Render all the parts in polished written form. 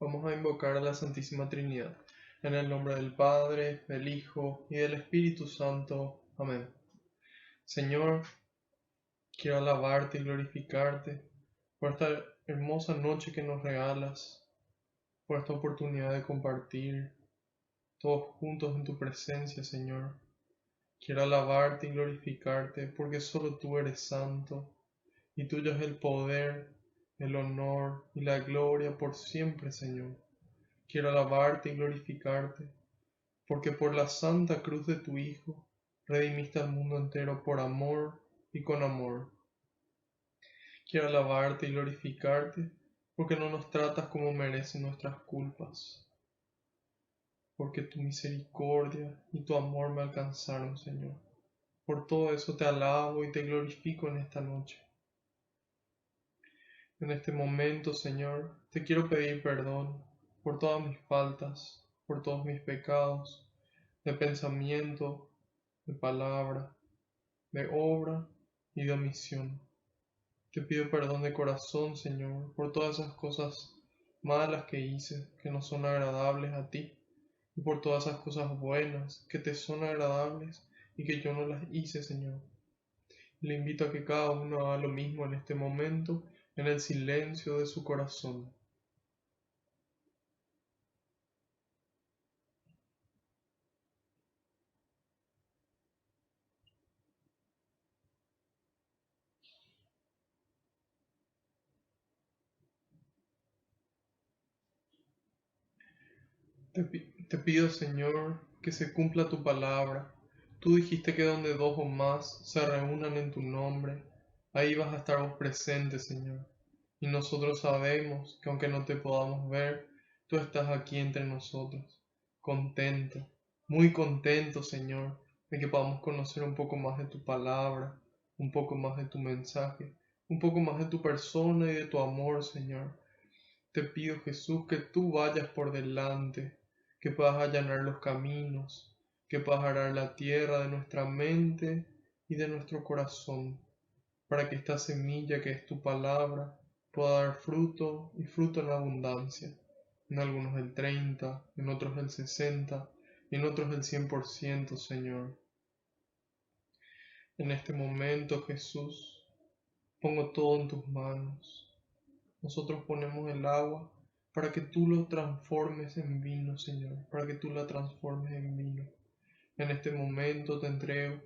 Vamos a invocar a la Santísima Trinidad. En el nombre del Padre, del Hijo y del Espíritu Santo. Amén. Señor, quiero alabarte y glorificarte por esta hermosa noche que nos regalas, por esta oportunidad de compartir todos juntos en tu presencia, Señor. Quiero alabarte y glorificarte porque solo tú eres santo y tuyo es el poder, el honor y la gloria por siempre, Señor. Quiero alabarte y glorificarte, porque por la santa cruz de tu Hijo redimiste al mundo entero por amor y con amor. Quiero alabarte y glorificarte, porque no nos tratas como merecen nuestras culpas, porque tu misericordia y tu amor me alcanzaron, Señor. Por todo eso te alabo y te glorifico en esta noche. En este momento, Señor, te quiero pedir perdón por todas mis faltas, por todos mis pecados, de pensamiento, de palabra, de obra y de omisión. Te pido perdón de corazón, Señor, por todas esas cosas malas que hice, que no son agradables a ti, y por todas esas cosas buenas que te son agradables y que yo no las hice, Señor. Le invito a que cada uno haga lo mismo en este momento, en el silencio de su corazón. Te pido, Señor, que se cumpla tu palabra. Tú dijiste que donde dos o más se reúnan en tu nombre, ahí vas a estar vos presente, Señor. Y nosotros sabemos que aunque no te podamos ver, tú estás aquí entre nosotros, contento, muy contento, Señor, de que podamos conocer un poco más de tu palabra, un poco más de tu mensaje, un poco más de tu persona y de tu amor, Señor. Te pido, Jesús, que tú vayas por delante, que puedas allanar los caminos, que puedas arar la tierra de nuestra mente y de nuestro corazón, para que esta semilla que es tu palabra pueda dar fruto y fruto en abundancia, en algunos del 30, en otros del 60 y en otros del 100%, Señor. En este momento, Jesús, pongo todo en tus manos. Nosotros ponemos el agua para que tú lo transformes en vino, Señor, para que tú la transformes en vino. En este momento te entrego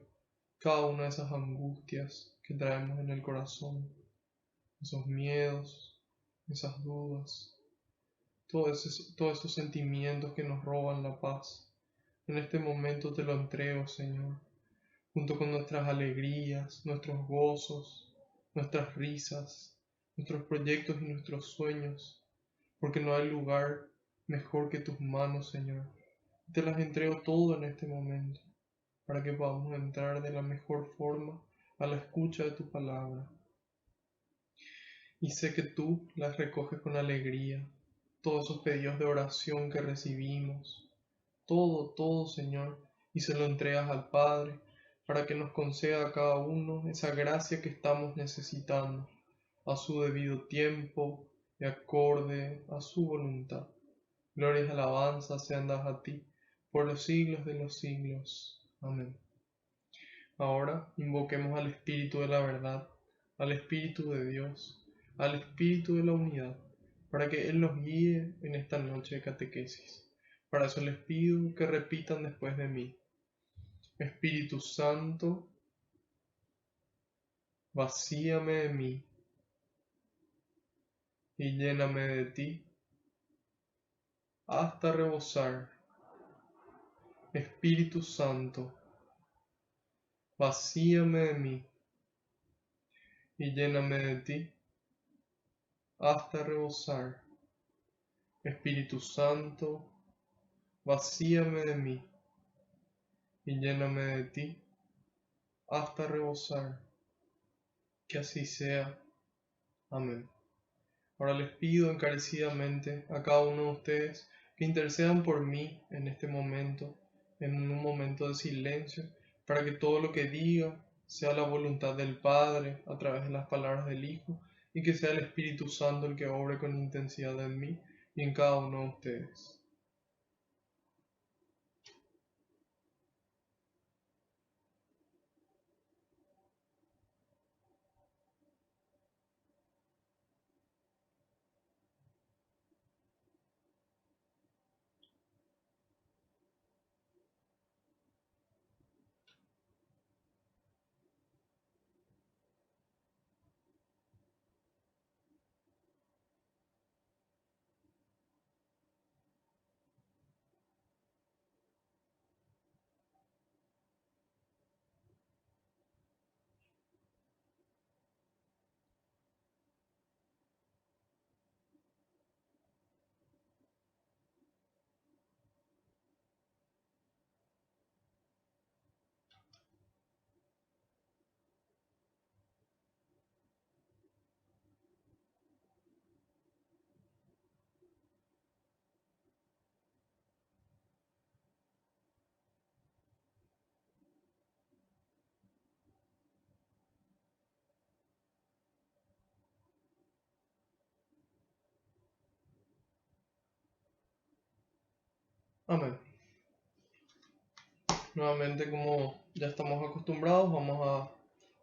cada una de esas angustias que traemos en el corazón, esos miedos, esas dudas, todos esos sentimientos que nos roban la paz. En este momento te lo entrego, Señor, junto con nuestras alegrías, nuestros gozos, nuestras risas, nuestros proyectos y nuestros sueños, porque no hay lugar mejor que tus manos, Señor. Te las entrego todo en este momento, para que podamos entrar de la mejor forma a la escucha de tu palabra. Y sé que tú las recoges con alegría, todos esos pedidos de oración que recibimos, todo, Señor, y se lo entregas al Padre, para que nos conceda a cada uno esa gracia que estamos necesitando, a su debido tiempo y acorde a su voluntad. Glorias y alabanzas sean dadas a ti, por los siglos de los siglos. Amén. Ahora invoquemos al Espíritu de la verdad, al Espíritu de Dios, al Espíritu de la unidad, para que Él nos guíe en esta noche de catequesis. Para eso les pido que repitan después de mí. Espíritu Santo, vacíame de mí y lléname de ti hasta rebosar. Espíritu Santo, vacíame de mí y lléname de ti hasta rebosar. Espíritu Santo, vacíame de mí y lléname de ti hasta rebosar. Que así sea. Amén. Ahora les pido encarecidamente a cada uno de ustedes que intercedan por mí en este momento, en un momento de silencio, para que todo lo que diga sea la voluntad del Padre a través de las palabras del Hijo y que sea el Espíritu Santo el que obre con intensidad en mí y en cada uno de ustedes. Amén. Nuevamente, como ya estamos acostumbrados, vamos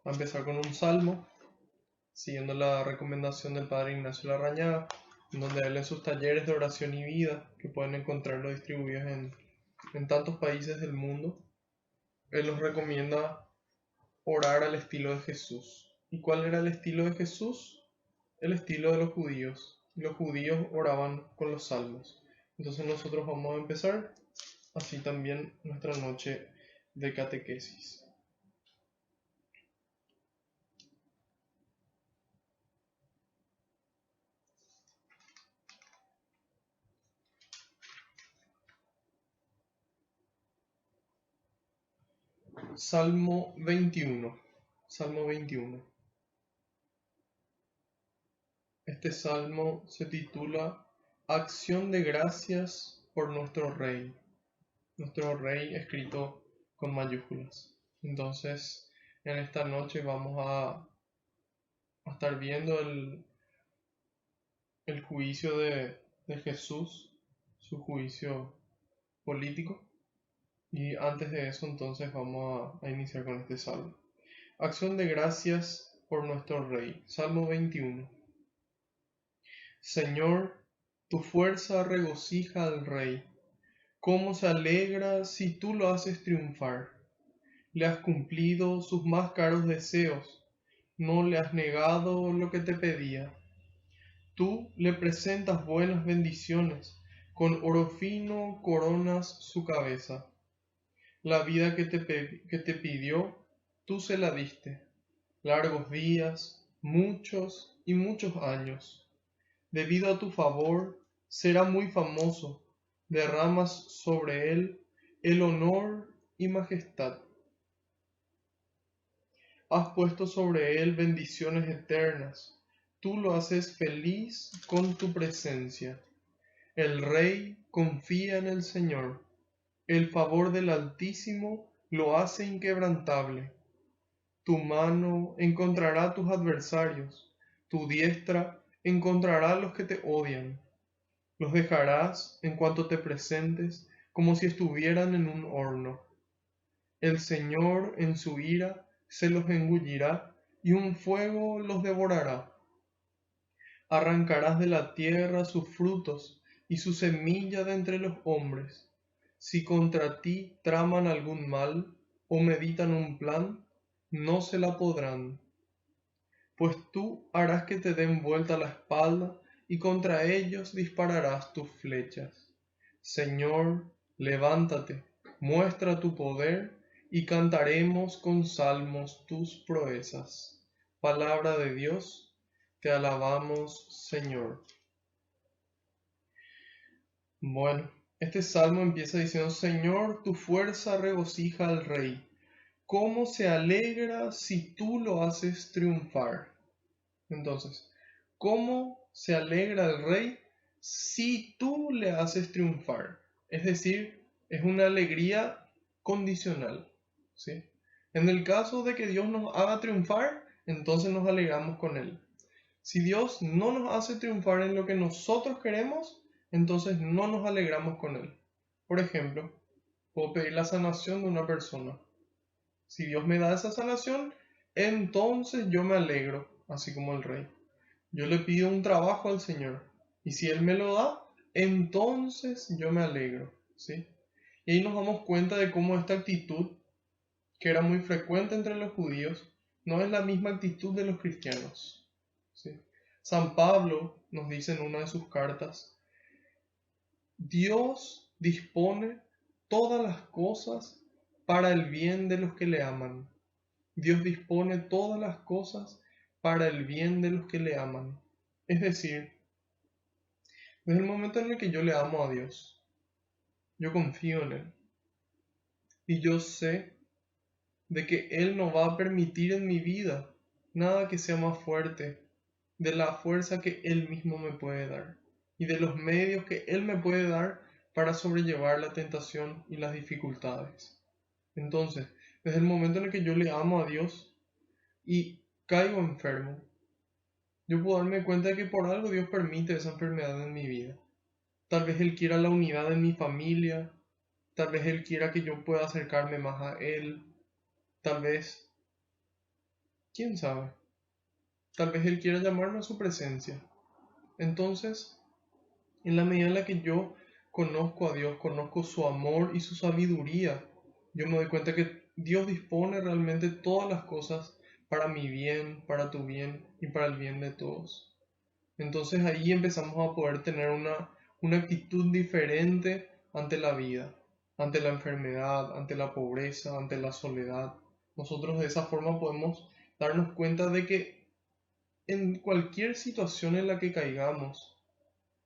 a empezar con un salmo, siguiendo la recomendación del Padre Ignacio Larrañaga, en donde él en sus talleres de oración y vida, que pueden encontrarlo distribuidos en tantos países del mundo, él nos recomienda orar al estilo de Jesús. ¿Y cuál era el estilo de Jesús? El estilo de los judíos. Los judíos oraban con los salmos. Entonces nosotros vamos a empezar así también nuestra noche de catequesis. Salmo 21. Salmo 21. Este salmo se titula Acción de gracias por nuestro Rey. Nuestro Rey escrito con mayúsculas. Entonces, en esta noche vamos a estar viendo el juicio de Jesús, su juicio político. Y antes de eso, entonces vamos a iniciar con este salmo. Acción de gracias por nuestro Rey. Salmo 21. Señor, tu fuerza regocija al Rey. Cómo se alegra si tú lo haces triunfar. Le has cumplido sus más caros deseos. No le has negado lo que te pedía. Tú le presentas buenas bendiciones. Con oro fino coronas su cabeza. La vida que te pidió, tú se la diste. Largos días, muchos y muchos años. Debido a tu favor, será muy famoso. Derramas sobre él el honor y majestad. Has puesto sobre él bendiciones eternas. Tú lo haces feliz con tu presencia. El Rey confía en el Señor. El favor del Altísimo lo hace inquebrantable. Tu mano encontrará tus adversarios, tu diestra encontrará a los que te odian. Los dejarás en cuanto te presentes, como si estuvieran en un horno. El Señor en su ira se los engullirá, y un fuego los devorará. Arrancarás de la tierra sus frutos y su semilla de entre los hombres. Si contra ti traman algún mal o meditan un plan, no se la podrán. Pues tú harás que te den vuelta la espalda y contra ellos dispararás tus flechas. Señor, levántate, muestra tu poder y cantaremos con salmos tus proezas. Palabra de Dios, te alabamos, Señor. Bueno, este salmo empieza diciendo, Señor, tu fuerza regocija al Rey. ¿Cómo se alegra si tú lo haces triunfar? Entonces, ¿cómo se alegra el Rey si tú le haces triunfar? Es decir, es una alegría condicional, ¿sí? En el caso de que Dios nos haga triunfar, entonces nos alegramos con Él. Si Dios no nos hace triunfar en lo que nosotros queremos, entonces no nos alegramos con él. Por ejemplo, puedo pedir la sanación de una persona. Si Dios me da esa sanación, entonces yo me alegro, así como el rey. Yo le pido un trabajo al Señor, y si Él me lo da, entonces yo me alegro, ¿sí? Y ahí nos damos cuenta de cómo esta actitud, que era muy frecuente entre los judíos, no es la misma actitud de los cristianos, ¿sí? San Pablo nos dice en una de sus cartas: Dios dispone todas las cosas para el bien de los que le aman. Dios dispone todas las cosas para el bien de los que le aman. Es decir, desde el momento en el que yo le amo a Dios, yo confío en Él y yo sé de que Él no va a permitir en mi vida nada que sea más fuerte de la fuerza que Él mismo me puede dar y de los medios que Él me puede dar para sobrellevar la tentación y las dificultades. Entonces, desde el momento en el que yo le amo a Dios y caigo enfermo, yo puedo darme cuenta de que por algo Dios permite esa enfermedad en mi vida. Tal vez Él quiera la unidad en mi familia, tal vez Él quiera que yo pueda acercarme más a Él, tal vez, quién sabe, tal vez Él quiera llamarme a su presencia. Entonces, en la medida en la que yo conozco a Dios, conozco su amor y su sabiduría, yo me doy cuenta que Dios dispone realmente todas las cosas para mi bien, para tu bien y para el bien de todos. Entonces ahí empezamos a poder tener una actitud diferente ante la vida, ante la enfermedad, ante la pobreza, ante la soledad. Nosotros de esa forma podemos darnos cuenta de que en cualquier situación en la que caigamos,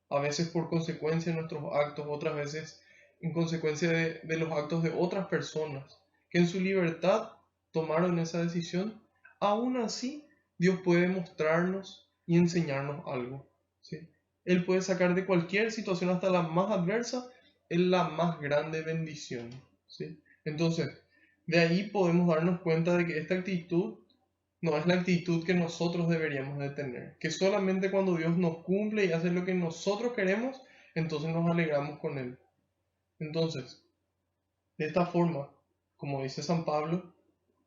a veces por consecuencia de nuestros actos, otras veces en consecuencia de los actos de otras personas, que en su libertad tomaron esa decisión, aún así Dios puede mostrarnos y enseñarnos algo, ¿sí? Él puede sacar de cualquier situación, hasta la más adversa, en la más grande bendición, ¿sí? Entonces, de ahí podemos darnos cuenta de que esta actitud no es la actitud que nosotros deberíamos de tener, que solamente cuando Dios nos cumple y hace lo que nosotros queremos, entonces nos alegramos con Él. Entonces, de esta forma, como dice San Pablo,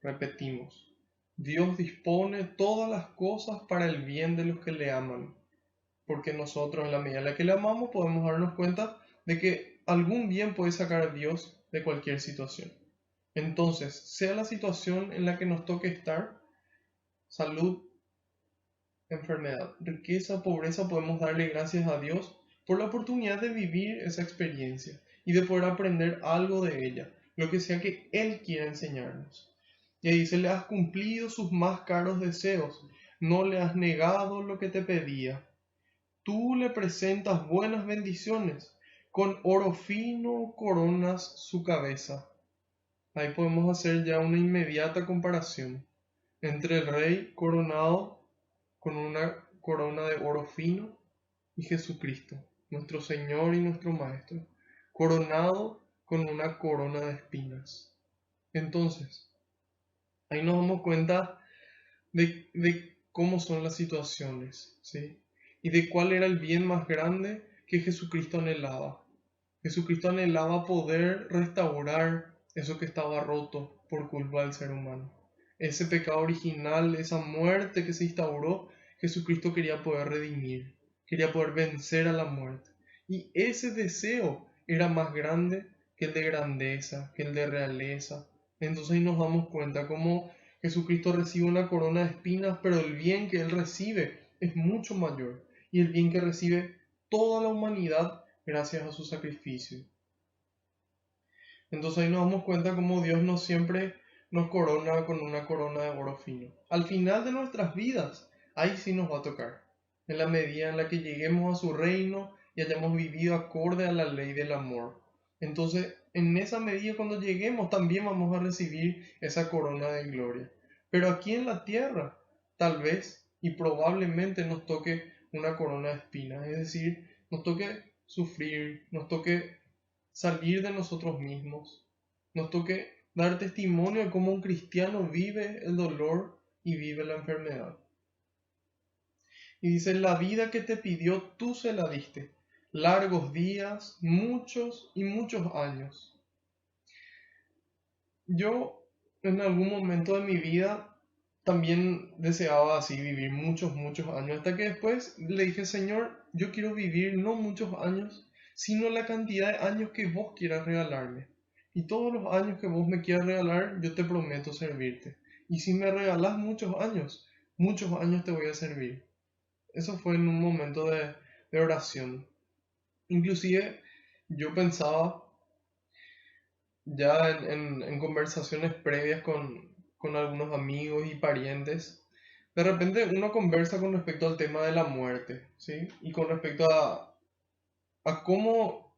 repetimos, Dios dispone todas las cosas para el bien de los que le aman, porque nosotros en la medida en la que le amamos podemos darnos cuenta de que algún bien puede sacar a Dios de cualquier situación. Entonces, sea la situación en la que nos toque estar, salud, enfermedad, riqueza, pobreza, podemos darle gracias a Dios por la oportunidad de vivir esa experiencia y de poder aprender algo de ella, lo que sea que Él quiera enseñarnos. Y ahí dice: le has cumplido sus más caros deseos, no le has negado lo que te pedía. Tú le presentas buenas bendiciones, con oro fino coronas su cabeza. Ahí podemos hacer ya una inmediata comparación entre el rey coronado con una corona de oro fino y Jesucristo, nuestro Señor y nuestro Maestro, coronado con una corona de espinas. Entonces, ahí nos damos cuenta de cómo son las situaciones, ¿sí? Y de cuál era el bien más grande que Jesucristo anhelaba. Jesucristo anhelaba poder restaurar eso que estaba roto por culpa del ser humano. Ese pecado original, esa muerte que se instauró, Jesucristo quería poder redimir, quería poder vencer a la muerte. Y ese deseo era más grande que el de grandeza, que el de realeza. Entonces ahí nos damos cuenta cómo Jesucristo recibe una corona de espinas, pero el bien que Él recibe es mucho mayor. Y el bien que recibe toda la humanidad gracias a su sacrificio. Entonces ahí nos damos cuenta cómo Dios no siempre nos corona con una corona de oro fino. Al final de nuestras vidas, ahí sí nos va a tocar, en la medida en la que lleguemos a su reino y hayamos vivido acorde a la ley del amor. Entonces, en esa medida cuando lleguemos también vamos a recibir esa corona de gloria. Pero aquí en la tierra, tal vez y probablemente nos toque una corona de espinas, es decir, nos toque sufrir, nos toque salir de nosotros mismos, nos toque dar testimonio de cómo un cristiano vive el dolor y vive la enfermedad. Y dice: la vida que te pidió tú se la diste, largos días, muchos y muchos años. Yo en algún momento de mi vida también deseaba así vivir muchos, muchos años, hasta que después le dije, Señor, yo quiero vivir no muchos años, sino la cantidad de años que vos quieras regalarme. Y todos los años que vos me quieras regalar, yo te prometo servirte. Y si me regalás muchos años te voy a servir. Eso fue en un momento de oración. Inclusive yo pensaba ya en conversaciones previas con algunos amigos y parientes, de repente uno conversa con respecto al tema de la muerte, ¿sí? Y con respecto a cómo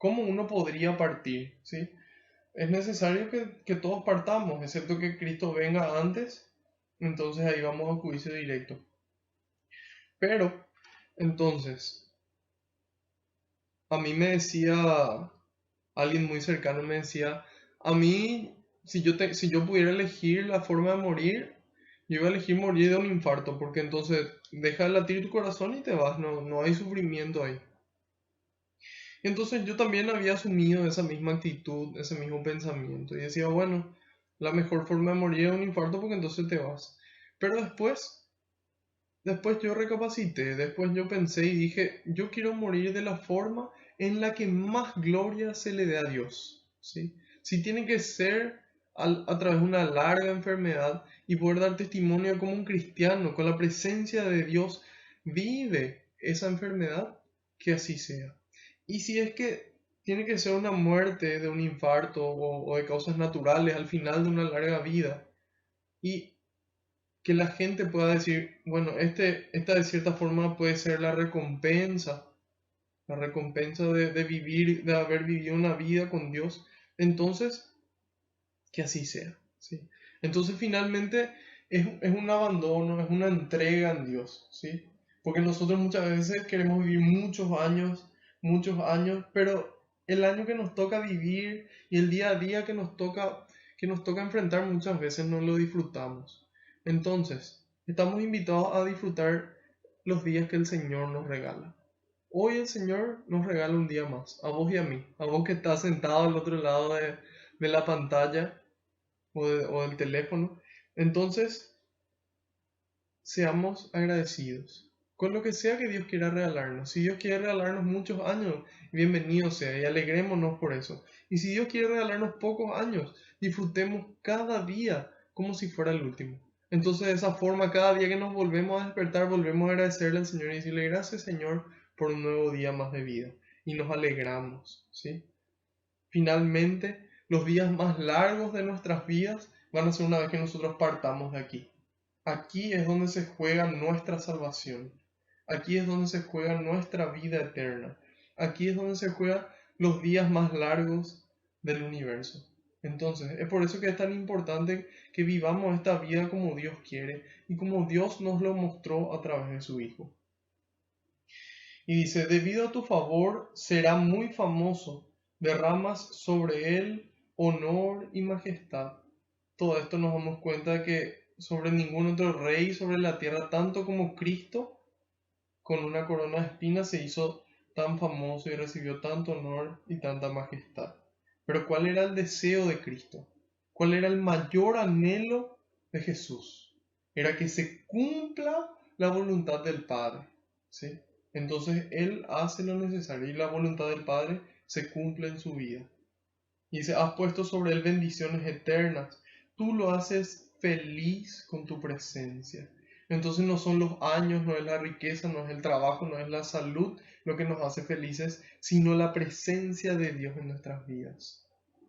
uno podría partir, ¿sí? Es necesario que todos partamos, excepto que Cristo venga antes, entonces ahí vamos a juicio directo. Pero, entonces, a mí me decía alguien muy cercano, me decía, a mí, si yo pudiera elegir la forma de morir, yo iba a elegir morir de un infarto, porque entonces deja de latir tu corazón y te vas, no hay sufrimiento ahí. Y entonces yo también había asumido esa misma actitud, ese mismo pensamiento, y decía, bueno, la mejor forma de morir es un infarto porque entonces te vas. Pero después yo recapacité, después yo pensé y dije, yo quiero morir de la forma en la que más gloria se le dé a Dios, ¿sí? Si tiene que ser a través de una larga enfermedad y poder dar testimonio de cómo un cristiano con la presencia de Dios vive esa enfermedad, que así sea. Y si es que tiene que ser una muerte de un infarto o de causas naturales al final de una larga vida, y que la gente pueda decir, bueno, esta de cierta forma puede ser la recompensa de vivir, de haber vivido una vida con Dios, entonces que así sea, ¿sí? Entonces finalmente es un abandono, es una entrega en Dios, ¿sí? Porque nosotros muchas veces queremos vivir muchos años, pero el año que nos toca vivir y el día a día que nos toca enfrentar muchas veces no lo disfrutamos. Entonces, estamos invitados a disfrutar los días que el Señor nos regala. Hoy el Señor nos regala un día más, a vos y a mí, a vos que estás sentado al otro lado de la pantalla o del teléfono. Entonces, seamos agradecidos con lo que sea que Dios quiera regalarnos. Si Dios quiere regalarnos muchos años, bienvenido sea y alegrémonos por eso. Y si Dios quiere regalarnos pocos años, disfrutemos cada día como si fuera el último. Entonces, de esa forma, cada día que nos volvemos a despertar, volvemos a agradecerle al Señor y decirle gracias, Señor, por un nuevo día más de vida. Y nos alegramos, ¿sí? Finalmente, los días más largos de nuestras vidas van a ser una vez que nosotros partamos de aquí. Aquí es donde se juega nuestra salvación. Aquí es donde se juega nuestra vida eterna. Aquí es donde se juegan los días más largos del universo. Entonces, es por eso que es tan importante que vivamos esta vida como Dios quiere y como Dios nos lo mostró a través de su Hijo. Y dice, debido a tu favor será muy famoso, derramas sobre él honor y majestad. Todo esto nos damos cuenta de que sobre ningún otro rey sobre la tierra, tanto como Cristo, con una corona de espinas se hizo tan famoso y recibió tanto honor y tanta majestad. Pero ¿cuál era el deseo de Cristo? ¿Cuál era el mayor anhelo de Jesús? Era que se cumpla la voluntad del Padre, ¿sí? Entonces Él hace lo necesario y la voluntad del Padre se cumple en su vida. Y dice, has puesto sobre Él bendiciones eternas. Tú lo haces feliz con tu presencia. Entonces no son los años, no es la riqueza, no es el trabajo, no es la salud lo que nos hace felices, sino la presencia de Dios en nuestras vidas.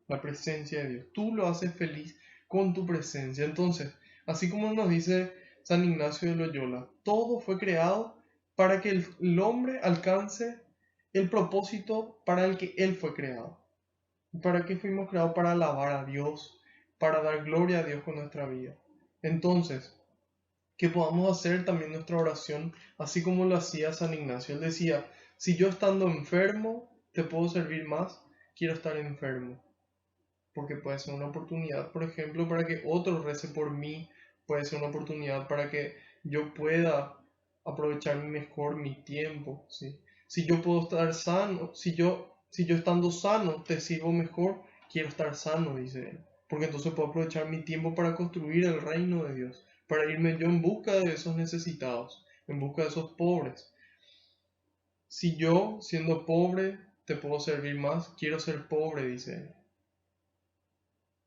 La presencia de Dios. Tú lo haces feliz con tu presencia. Entonces, así como nos dice San Ignacio de Loyola, todo fue creado para que el hombre alcance el propósito para el que él fue creado. ¿Para qué fuimos creados? Para alabar a Dios, para dar gloria a Dios con nuestra vida. Entonces, que podamos hacer también nuestra oración, así como lo hacía San Ignacio. Él decía, si yo estando enfermo te puedo servir más, quiero estar enfermo. Porque puede ser una oportunidad, por ejemplo, para que otro rece por mí, puede ser una oportunidad para que yo pueda aprovechar mejor mi tiempo, ¿sí? Si yo puedo estar sano, si yo estando sano te sirvo mejor, quiero estar sano, dice él. Porque entonces puedo aprovechar mi tiempo para construir el reino de Dios, para irme yo en busca de esos necesitados, en busca de esos pobres. Si yo, siendo pobre, te puedo servir más, quiero ser pobre, dice él.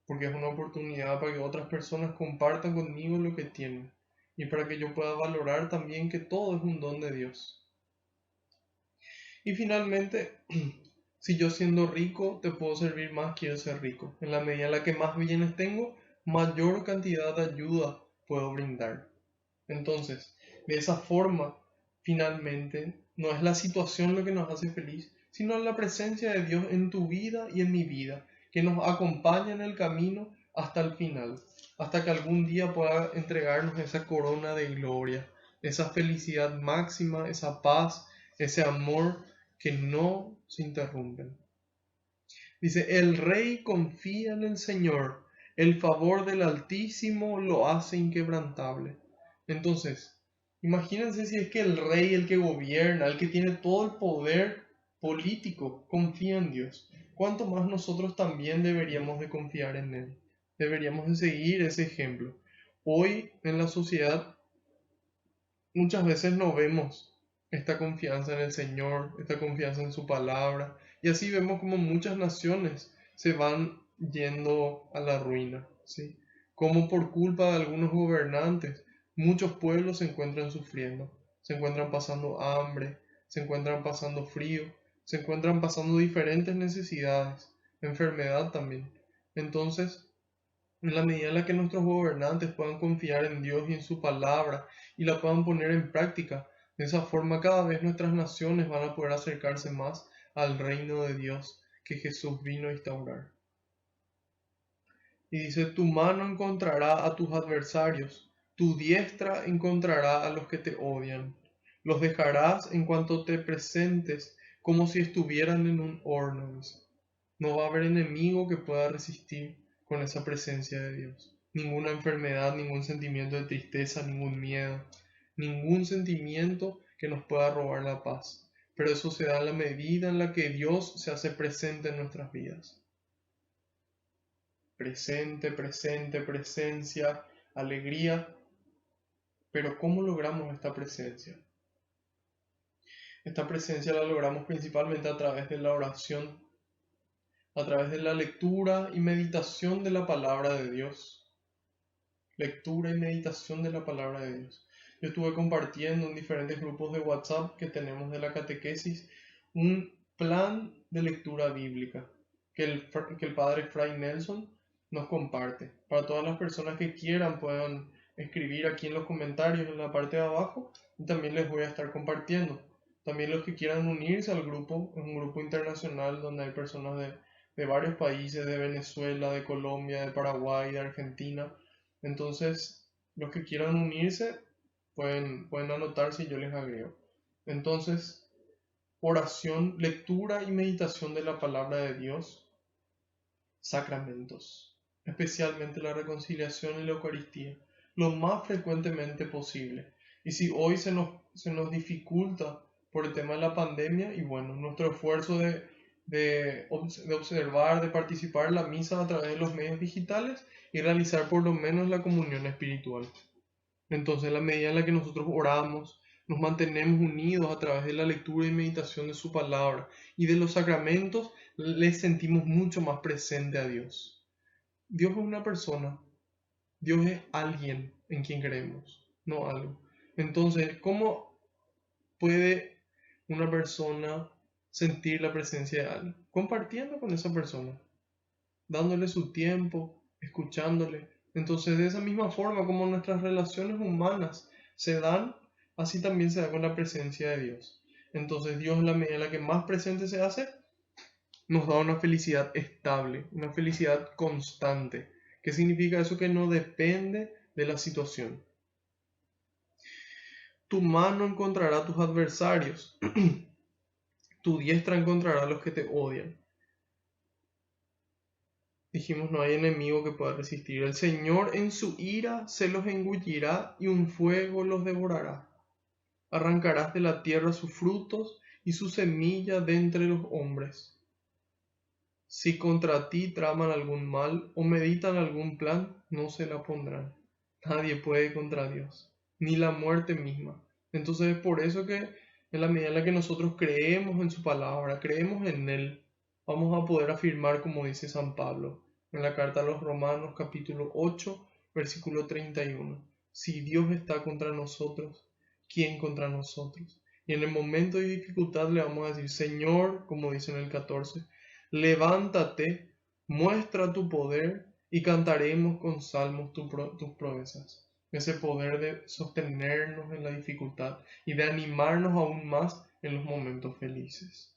Porque es una oportunidad para que otras personas compartan conmigo lo que tienen y para que yo pueda valorar también que todo es un don de Dios. Y finalmente, si yo siendo rico te puedo servir más, quiero ser rico. En la medida en la que más bienes tengo, mayor cantidad de ayuda puedo brindar. Entonces, de esa forma, finalmente, no es la situación lo que nos hace feliz, sino la presencia de Dios en tu vida y en mi vida, que nos acompaña en el camino hasta el final, hasta que algún día pueda entregarnos esa corona de gloria, esa felicidad máxima, esa paz, ese amor que no se interrumpen. Dice, el rey confía en el Señor, el favor del Altísimo lo hace inquebrantable. Entonces, imagínense si es que el rey, el que gobierna, el que tiene todo el poder político, confía en Dios. ¿Cuánto más nosotros también deberíamos de confiar en Él? Deberíamos de seguir ese ejemplo. Hoy en la sociedad muchas veces no vemos esta confianza en el Señor, esta confianza en su palabra, y así vemos como muchas naciones se van yendo a la ruina, ¿sí? Como por culpa de algunos gobernantes, muchos pueblos se encuentran sufriendo, se encuentran pasando hambre, se encuentran pasando frío, se encuentran pasando diferentes necesidades, enfermedad también. Entonces, en la medida en la que nuestros gobernantes puedan confiar en Dios y en su palabra y la puedan poner en práctica, de esa forma cada vez nuestras naciones van a poder acercarse más al reino de Dios que Jesús vino a instaurar. Y dice, tu mano encontrará a tus adversarios, tu diestra encontrará a los que te odian. Los dejarás en cuanto te presentes como si estuvieran en un horno. Dice. No va a haber enemigo que pueda resistir con esa presencia de Dios. Ninguna enfermedad, ningún sentimiento de tristeza, ningún miedo, ningún sentimiento que nos pueda robar la paz. Pero eso se da en la medida en la que Dios se hace presente en nuestras vidas. Presente, presente, presencia, alegría. Pero ¿cómo logramos esta presencia? Esta presencia la logramos principalmente a través de la oración, a través de la lectura y meditación de la palabra de Dios. Lectura y meditación de la palabra de Dios. Yo estuve compartiendo en diferentes grupos de WhatsApp que tenemos de la catequesis un plan de lectura bíblica que el padre Fray Nelson nos comparte. Para todas las personas que quieran puedan escribir aquí en los comentarios en la parte de abajo y también les voy a estar compartiendo. También los que quieran unirse al grupo, es un grupo internacional donde hay personas de varios países, de Venezuela, de Colombia, de Paraguay, de Argentina. Entonces, los que quieran unirse pueden anotarse y yo les agrego. Entonces, oración, lectura y meditación de la palabra de Dios, sacramentos, especialmente la reconciliación y la Eucaristía, lo más frecuentemente posible. Y si hoy se nos dificulta por el tema de la pandemia, y bueno, nuestro esfuerzo de observar, de participar en la misa a través de los medios digitales y realizar por lo menos la comunión espiritual. Entonces, en la medida en la que nosotros oramos, nos mantenemos unidos a través de la lectura y meditación de su palabra y de los sacramentos, le sentimos mucho más presente a Dios. Dios es una persona, Dios es alguien en quien creemos, no algo. Entonces, ¿cómo puede una persona sentir la presencia de alguien? Compartiendo con esa persona, dándole su tiempo, escuchándole. Entonces, de esa misma forma como nuestras relaciones humanas se dan, así también se da con la presencia de Dios. Entonces, Dios, en la medida en la que más presente se hace, nos da una felicidad estable, una felicidad constante. ¿Qué significa eso? Que no depende de la situación. Tu mano encontrará a tus adversarios, tu diestra encontrará a los que te odian. Dijimos, no hay enemigo que pueda resistir. El Señor en su ira se los engullirá y un fuego los devorará. Arrancarás de la tierra sus frutos y su semilla de entre los hombres. Si contra ti traman algún mal o meditan algún plan, no se la pondrán. Nadie puede contra Dios, ni la muerte misma. Entonces es por eso que en la medida en la que nosotros creemos en su palabra, creemos en Él, vamos a poder afirmar como dice San Pablo en la carta a los Romanos capítulo 8, versículo 31. Si Dios está contra nosotros, ¿quién contra nosotros? Y en el momento de dificultad le vamos a decir, Señor, como dice en el 14, levántate, muestra tu poder y cantaremos con salmos tus proezas. Ese poder de sostenernos en la dificultad y de animarnos aún más en los momentos felices.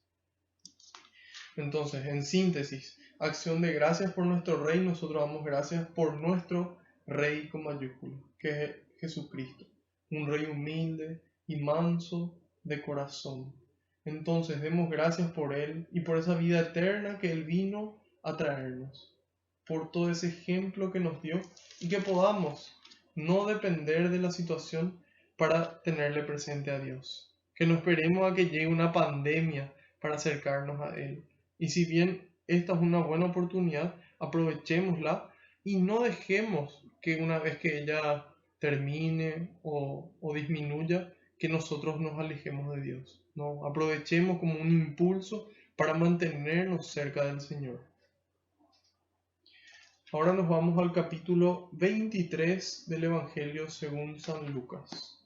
Entonces, en síntesis, acción de gracias por nuestro Rey, nosotros damos gracias por nuestro Rey con mayúscula, que es Jesucristo, un Rey humilde y manso de corazón. Entonces, demos gracias por Él y por esa vida eterna que Él vino a traernos, por todo ese ejemplo que nos dio y que podamos no depender de la situación para tenerle presente a Dios. Que no esperemos a que llegue una pandemia para acercarnos a Él. Y si bien esta es una buena oportunidad, aprovechémosla y no dejemos que una vez que ella termine o disminuya, que nosotros nos alejemos de Dios. No, aprovechemos como un impulso para mantenernos cerca del Señor. Ahora nos vamos al capítulo 23 del Evangelio según San Lucas.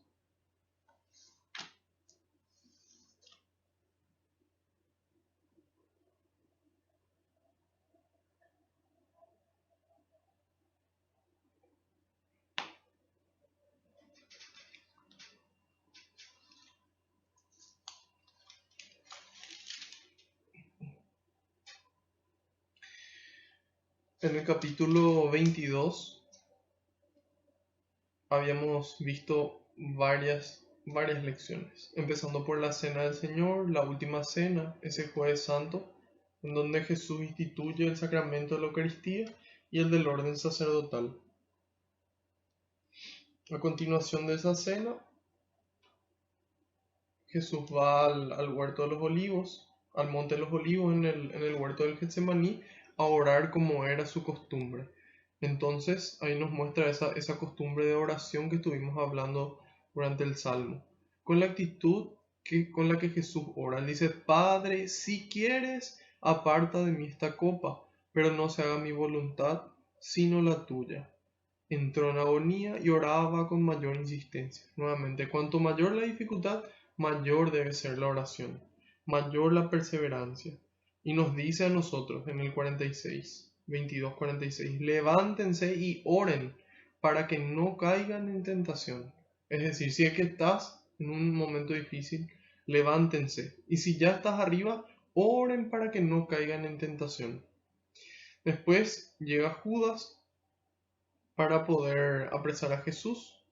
En el capítulo 22 habíamos visto varias lecciones, empezando por la Cena del Señor, la última cena, ese Jueves Santo, en donde Jesús instituye el sacramento de la Eucaristía y el del orden sacerdotal. A continuación de esa cena, Jesús va al huerto de los olivos, al monte de los olivos en el huerto del Getsemaní, a orar como era su costumbre. Entonces ahí nos muestra esa costumbre de oración que estuvimos hablando durante el Salmo, con la actitud con la que Jesús ora. Él dice, Padre, si quieres, aparta de mí esta copa, pero no se haga mi voluntad, sino la tuya. Entró en agonía y oraba con mayor insistencia. Nuevamente, cuanto mayor la dificultad, mayor debe ser la oración, mayor la perseverancia. Y nos dice a nosotros en el 22:46, levántense y oren para que no caigan en tentación. Es decir, si es que estás en un momento difícil, levántense. Y si ya estás arriba, oren para que no caigan en tentación. Después llega Judas para poder apresar a Jesús.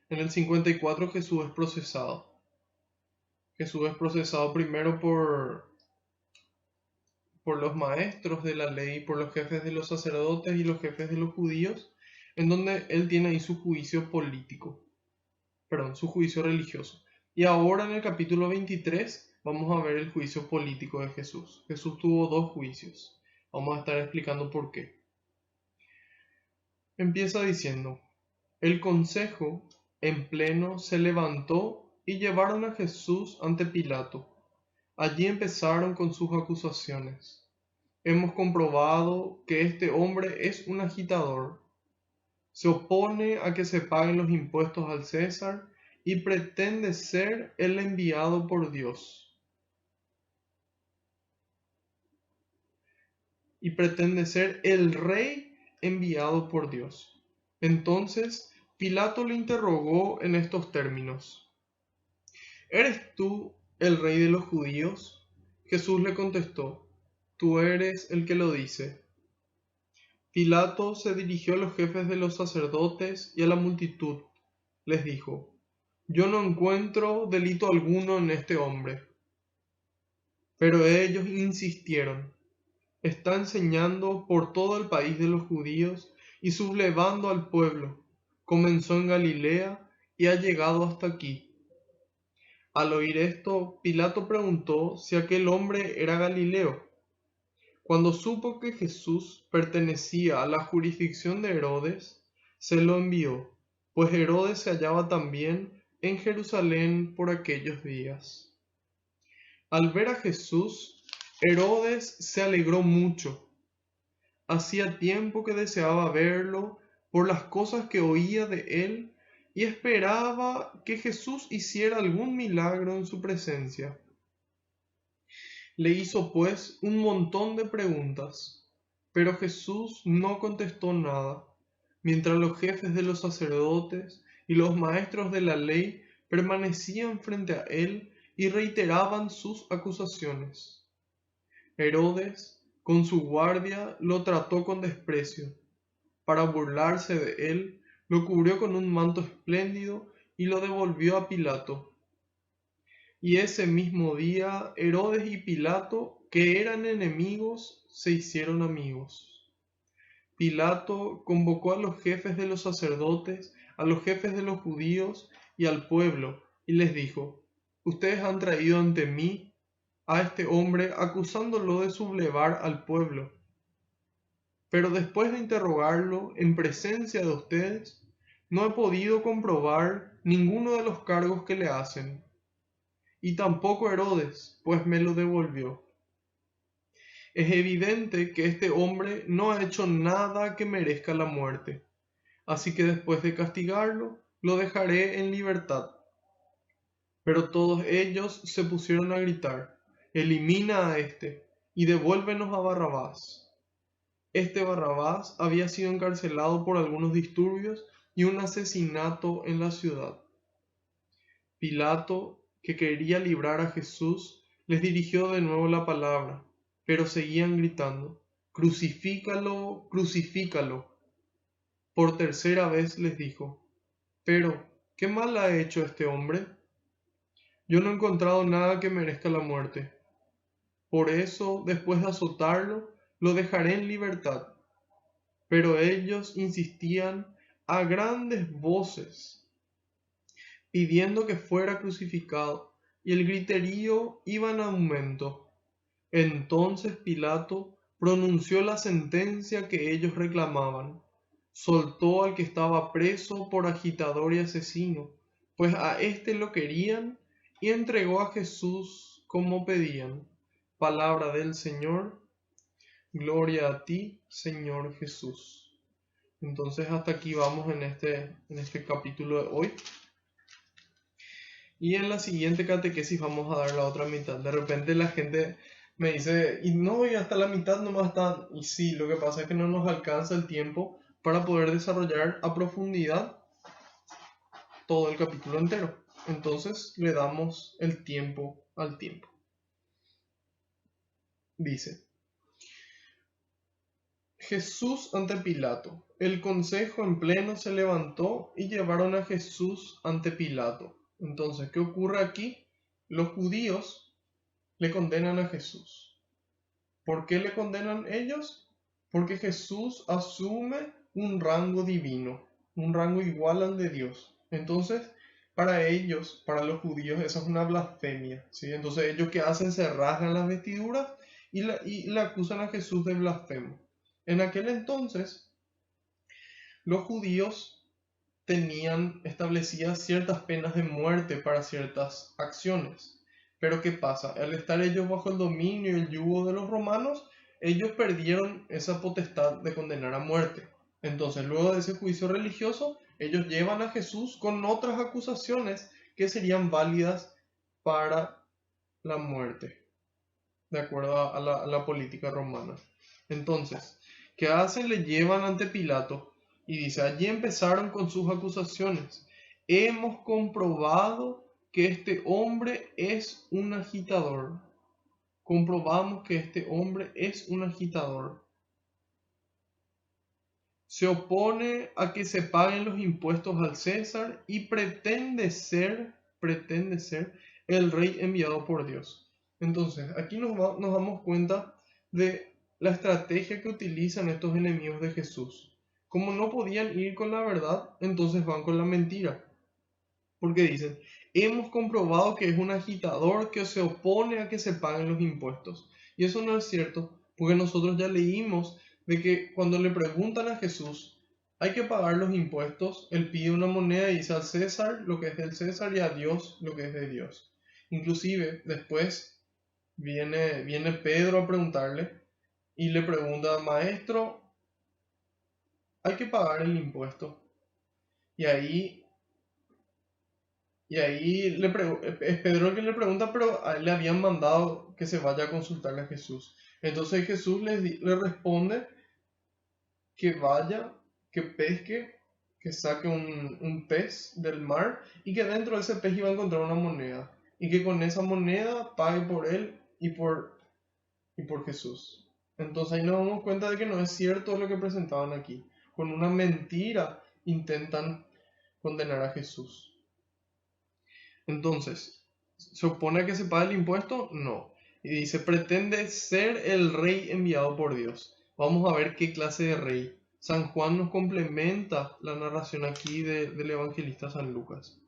En el 54 Jesús es procesado. Jesús es procesado primero por los maestros de la ley, por los jefes de los sacerdotes y los jefes de los judíos, en donde él tiene ahí su juicio político, su juicio religioso. Y ahora en el capítulo 23 vamos a ver el juicio político de Jesús. Jesús tuvo dos juicios. Vamos a estar explicando por qué. Empieza diciendo, el consejo en pleno se levantó y llevaron a Jesús ante Pilato. Allí empezaron con sus acusaciones. Hemos comprobado que este hombre es un agitador. Se opone a que se paguen los impuestos al César y pretende ser el enviado por Dios. Y pretende ser el rey enviado por Dios. Entonces Pilato le interrogó en estos términos: ¿Eres tú el rey de los judíos? Jesús le contestó: Tú eres el que lo dice. Pilato se dirigió a los jefes de los sacerdotes y a la multitud. Les dijo: Yo no encuentro delito alguno en este hombre. Pero ellos insistieron: Está enseñando por todo el país de los judíos y sublevando al pueblo. Comenzó en Galilea y ha llegado hasta aquí. Al oír esto, Pilato preguntó si aquel hombre era Galileo. Cuando supo que Jesús pertenecía a la jurisdicción de Herodes, se lo envió, pues Herodes se hallaba también en Jerusalén por aquellos días. Al ver a Jesús, Herodes se alegró mucho. Hacía tiempo que deseaba verlo por las cosas que oía de él y esperaba que Jesús hiciera algún milagro en su presencia. Le hizo pues un montón de preguntas, pero Jesús no contestó nada, mientras los jefes de los sacerdotes y los maestros de la ley permanecían frente a él y reiteraban sus acusaciones. Herodes, con su guardia, lo trató con desprecio. Para burlarse de él, lo cubrió con un manto espléndido y lo devolvió a Pilato. Y ese mismo día Herodes y Pilato, que eran enemigos, se hicieron amigos. Pilato convocó a los jefes de los sacerdotes, a los jefes de los judíos y al pueblo, y les dijo: Ustedes han traído ante mí a este hombre acusándolo de sublevar al pueblo. Pero después de interrogarlo en presencia de ustedes, no he podido comprobar ninguno de los cargos que le hacen, y tampoco Herodes, pues me lo devolvió. Es evidente que este hombre no ha hecho nada que merezca la muerte, así que después de castigarlo, lo dejaré en libertad. Pero todos ellos se pusieron a gritar: Elimina a este y devuélvenos a Barrabás. Este Barrabás había sido encarcelado por algunos disturbios y un asesinato en la ciudad. Pilato, que quería librar a Jesús, les dirigió de nuevo la palabra, pero seguían gritando: Crucifícalo, crucifícalo. Por tercera vez les dijo: Pero, ¿qué mal ha hecho este hombre? Yo no he encontrado nada que merezca la muerte. Por eso, después de azotarlo, lo dejaré en libertad. Pero ellos insistían a grandes voces, pidiendo que fuera crucificado, y el griterío iba en aumento. Entonces Pilato pronunció la sentencia que ellos reclamaban. Soltó al que estaba preso por agitador y asesino, pues a éste lo querían, y entregó a Jesús como pedían. Palabra del Señor. Gloria a ti, Señor Jesús. Entonces hasta aquí vamos en este capítulo de hoy. Y en la siguiente catequesis vamos a dar la otra mitad. De repente la gente me dice: y no, y hasta la mitad nomás está. Y sí, lo que pasa es que no nos alcanza el tiempo para poder desarrollar a profundidad todo el capítulo entero. Entonces le damos el tiempo al tiempo. Dice: Jesús ante Pilato. El consejo en pleno se levantó y llevaron a Jesús ante Pilato. Entonces, ¿qué ocurre aquí? Los judíos le condenan a Jesús. ¿Por qué le condenan ellos? Porque Jesús asume un rango divino, un rango igual al de Dios. Entonces, para ellos, para los judíos, esa es una blasfemia, ¿sí? Entonces, ellos, ¿qué hacen? Se rasgan las vestiduras y le acusan a Jesús de blasfemo. En aquel entonces, los judíos tenían establecidas ciertas penas de muerte para ciertas acciones. Pero ¿qué pasa? Al estar ellos bajo el dominio y el yugo de los romanos, ellos perdieron esa potestad de condenar a muerte. Entonces, luego de ese juicio religioso, ellos llevan a Jesús con otras acusaciones que serían válidas para la muerte, de acuerdo a la política romana. Entonces, ¿qué hacen? Le llevan ante Pilato y dice: allí empezaron con sus acusaciones. Hemos comprobado que este hombre es un agitador. Comprobamos que este hombre es un agitador. Se opone a que se paguen los impuestos al César y pretende ser el rey enviado por Dios. Entonces, aquí nos damos cuenta de la estrategia que utilizan estos enemigos de Jesús. Como no podían ir con la verdad, entonces van con la mentira. Porque dicen: hemos comprobado que es un agitador que se opone a que se paguen los impuestos. Y eso no es cierto, porque nosotros ya leímos de que cuando le preguntan a Jesús, hay que pagar los impuestos, él pide una moneda y dice al César lo que es del César y a Dios lo que es de Dios. Inclusive después viene Pedro a preguntarle y le pregunta, maestro, hay que pagar el impuesto. Y ahí, es Pedro el que le pregunta, pero a él le habían mandado que se vaya a consultarle a Jesús. Entonces Jesús le responde que vaya, que pesque, que saque un pez del mar y que dentro de ese pez iba a encontrar una moneda. Y que con esa moneda pague por él y por Jesús. Entonces ahí nos damos cuenta de que no es cierto lo que presentaban aquí. Con una mentira intentan condenar a Jesús. Entonces, ¿se opone a que se pague el impuesto? No. Y dice, pretende ser el rey enviado por Dios. Vamos a ver qué clase de rey. San Juan nos complementa la narración aquí del evangelista San Lucas.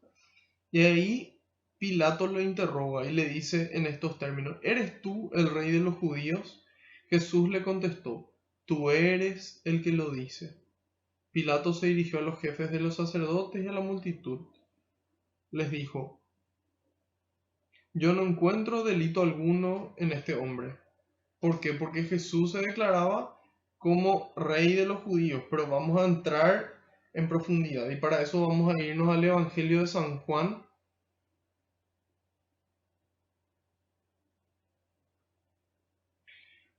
Y ahí Pilato lo interroga y le dice en estos términos, ¿eres tú el rey de los judíos? Jesús le contestó, tú eres el que lo dice. Pilato se dirigió a los jefes de los sacerdotes y a la multitud. Les dijo, yo no encuentro delito alguno en este hombre. ¿Por qué? Porque Jesús se declaraba como rey de los judíos, pero vamos a entrar en profundidad y para eso vamos a irnos al Evangelio de San Juan,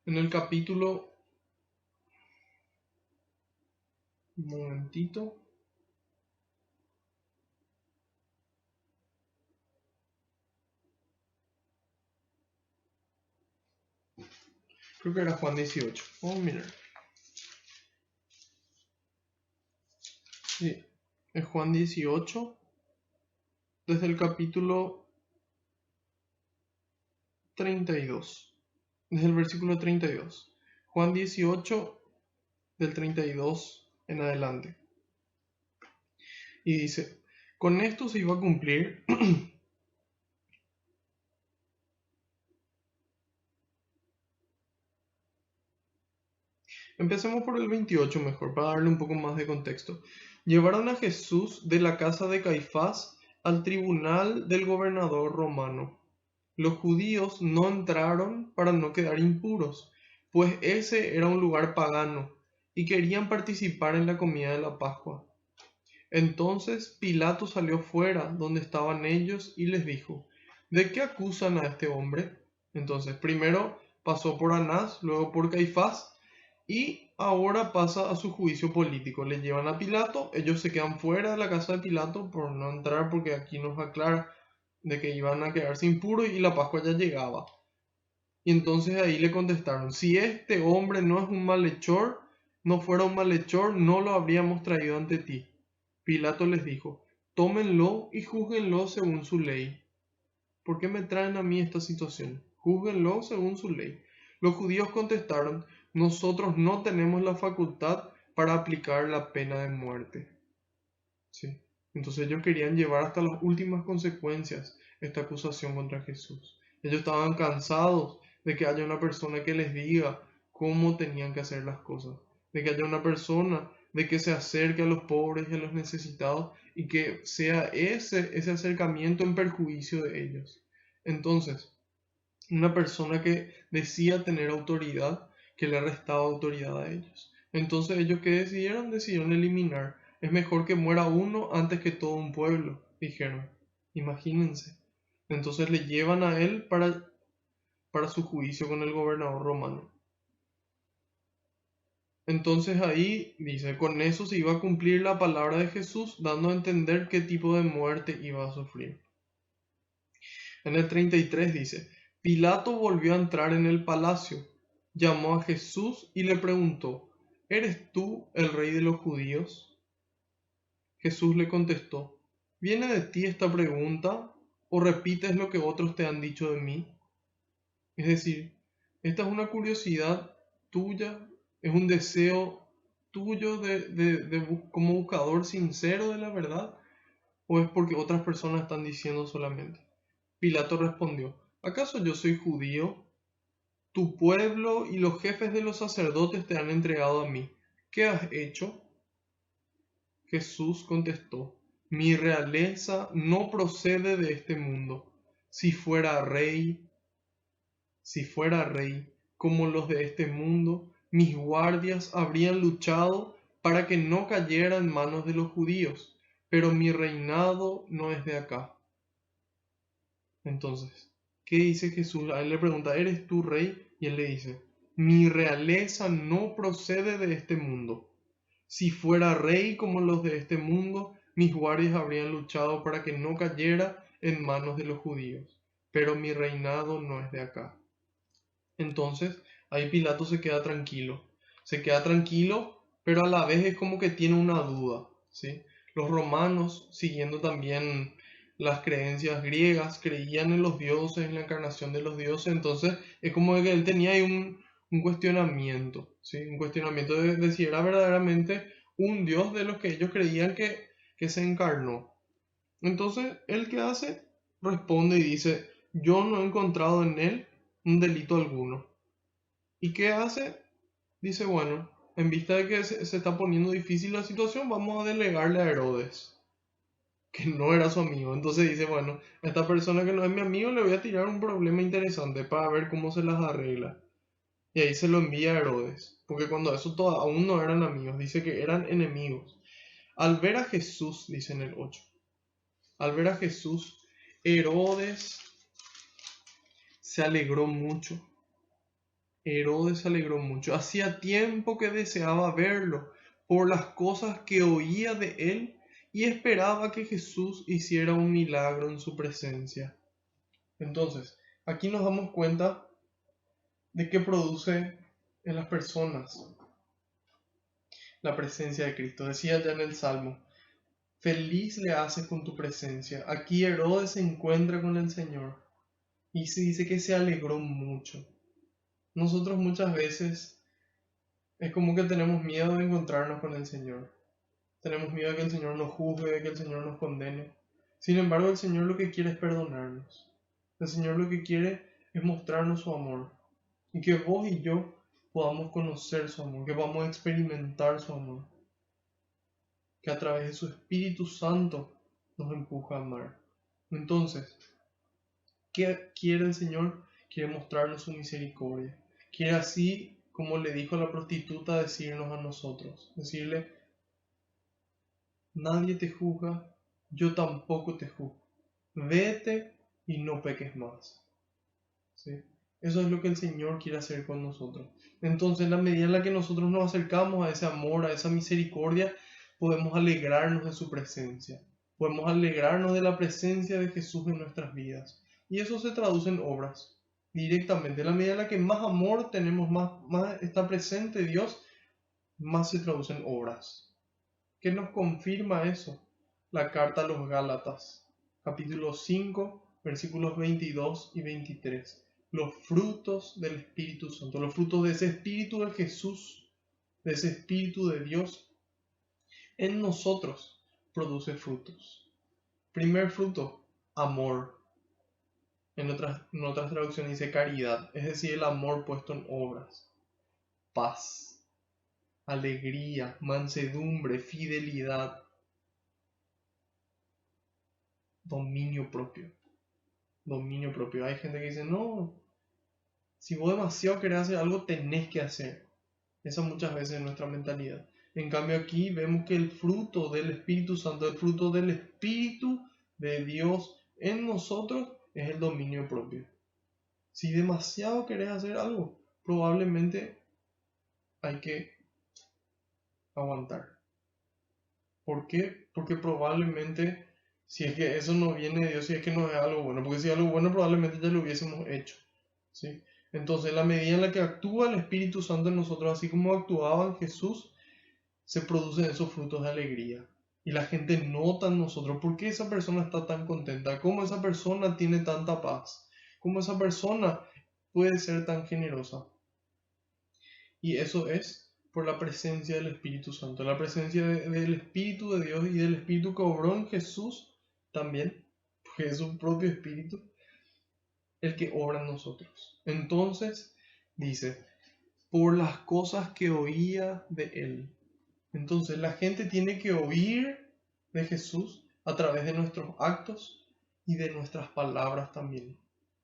en el capítulo, un momentito, creo que era Juan 18. Vamos a mirar. Sí, es Juan 18, desde el capítulo 32, desde el versículo 32. Juan 18, del 32 en adelante. Y dice, con esto se iba a cumplir Empecemos por el 28 mejor, para darle un poco más de contexto. Llevaron a Jesús de la casa de Caifás al tribunal del gobernador romano. Los judíos no entraron para no quedar impuros, pues ese era un lugar pagano, y querían participar en la comida de la Pascua. Entonces Pilato salió fuera donde estaban ellos y les dijo, ¿de qué acusan a este hombre? Entonces primero pasó por Anás, luego por Caifás, y ahora pasa a su juicio político. Le llevan a Pilato, ellos se quedan fuera de la casa de Pilato por no entrar porque aquí nos aclara de que iban a quedarse impuros y la Pascua ya llegaba. Y entonces ahí le contestaron, si este hombre no es un malhechor, no fuera un malhechor, no lo habríamos traído ante ti. Pilato les dijo, tómenlo y júzguenlo según su ley. ¿Por qué me traen a mí esta situación? Júzguenlo según su ley. Los judíos contestaron, nosotros no tenemos la facultad para aplicar la pena de muerte. ¿Sí? Entonces ellos querían llevar hasta las últimas consecuencias esta acusación contra Jesús. Ellos estaban cansados de que haya una persona que les diga cómo tenían que hacer las cosas, de que haya una persona de que se acerque a los pobres y a los necesitados y que sea ese acercamiento en perjuicio de ellos. Entonces, una persona que decía tener autoridad, que le restaba autoridad a ellos. Entonces ellos que decidieron eliminar. Es mejor que muera uno antes que todo un pueblo, dijeron. Imagínense. Entonces le llevan a él para su juicio con el gobernador romano. Entonces ahí dice, con eso se iba a cumplir la palabra de Jesús, dando a entender qué tipo de muerte iba a sufrir. En el 33 dice, Pilato volvió a entrar en el palacio, llamó a Jesús y le preguntó, ¿eres tú el rey de los judíos? Jesús le contestó, ¿viene de ti esta pregunta o repites lo que otros te han dicho de mí? Es decir, esta es una curiosidad tuya, es un deseo tuyo como buscador sincero de la verdad, ¿O es porque otras personas están diciendo solamente? Pilato respondió, ¿acaso yo soy judío? Tu pueblo y los jefes de los sacerdotes te han entregado a mí. ¿Qué has hecho? Jesús contestó, mi realeza no procede de este mundo. Si fuera rey, si fuera rey, como los de este mundo, mis guardias habrían luchado para que no cayera en manos de los judíos, pero mi reinado no es de acá. Entonces, ¿qué dice Jesús? A él le pregunta, ¿eres tú rey? Y él le dice, mi realeza no procede de este mundo. Si fuera rey como los de este mundo, mis guardias habrían luchado para que no cayera en manos de los judíos, pero mi reinado no es de acá. Entonces, ahí Pilato se queda tranquilo, pero a la vez es como que tiene una duda, ¿sí? Los romanos, siguiendo también las creencias griegas, creían en los dioses, en la encarnación de los dioses, entonces es como que él tenía ahí un cuestionamiento, ¿sí? Un cuestionamiento de si era verdaderamente un dios de los que ellos creían que se encarnó. Entonces, ¿él qué hace? Responde y dice, yo no he encontrado en él un delito alguno. ¿Y qué hace? Dice, bueno, en vista de que se está poniendo difícil la situación, vamos a delegarle a Herodes, que no era su amigo. Entonces dice, bueno, a esta persona que no es mi amigo le voy a tirar un problema interesante para ver cómo se las arregla. Y ahí se lo envía a Herodes, porque cuando eso aún no eran amigos, dice que eran enemigos. Al ver a Jesús, dice en el 8, al ver a Jesús, Herodes se alegró mucho. Herodes se alegró mucho. Hacía tiempo que deseaba verlo por las cosas que oía de él y esperaba que Jesús hiciera un milagro en su presencia. Entonces, aquí nos damos cuenta de qué produce en las personas la presencia de Cristo. Decía ya en el Salmo, feliz le haces con tu presencia. Aquí Herodes se encuentra con el Señor y se dice que se alegró mucho. Nosotros muchas veces es como que tenemos miedo de encontrarnos con el Señor. Tenemos miedo de que el Señor nos juzgue, de que el Señor nos condene. Sin embargo, el Señor lo que quiere es perdonarnos. El Señor lo que quiere es mostrarnos su amor. Y que vos y yo podamos conocer su amor, que podamos experimentar su amor. Que a través de su Espíritu Santo nos empuja a amar. Entonces, ¿qué quiere el Señor? Quiere mostrarnos su misericordia. Quiere así, como le dijo a la prostituta, decirnos a nosotros. Decirle, nadie te juzga, yo tampoco te juzgo. Vete y no peques más. ¿Sí? Eso es lo que el Señor quiere hacer con nosotros. Entonces, en la medida en la que nosotros nos acercamos a ese amor, a esa misericordia, podemos alegrarnos de su presencia. Podemos alegrarnos de la presencia de Jesús en nuestras vidas. Y eso se traduce en obras. Directamente. En la medida en la que más amor tenemos, más está presente Dios, más se traduce en obras. ¿Qué nos confirma eso? La carta a los Gálatas, capítulo 5, versículos 22 y 23. Los frutos del Espíritu Santo, los frutos de ese Espíritu de Jesús, de ese Espíritu de Dios, en nosotros produce frutos. Primer fruto, amor. En otras traducciones dice caridad, es decir, el amor puesto en obras. Paz, alegría, mansedumbre, fidelidad, dominio propio. Dominio propio. Hay gente que dice, no, si vos demasiado querés hacer algo, tenés que hacer. Esa muchas veces es nuestra mentalidad. En cambio aquí vemos que el fruto del Espíritu Santo, el fruto del Espíritu de Dios en nosotros es el dominio propio. Si demasiado querés hacer algo, probablemente hay que aguantar. ¿Por qué? Porque probablemente, si es que eso no viene de Dios, si es que no es algo bueno, porque si es algo bueno probablemente ya lo hubiésemos hecho, ¿sí? Entonces, la medida en la que actúa el Espíritu Santo en nosotros, así como actuaba en Jesús, se producen esos frutos de alegría. Y la gente nota en nosotros por qué esa persona está tan contenta, cómo esa persona tiene tanta paz, cómo esa persona puede ser tan generosa. Y eso es por la presencia del Espíritu Santo, la presencia del Espíritu de Dios y del Espíritu que obró en Jesús también, porque es su propio Espíritu el que obra en nosotros. Entonces, dice, por las cosas que oía de Él. Entonces, la gente tiene que oír de Jesús a través de nuestros actos y de nuestras palabras también.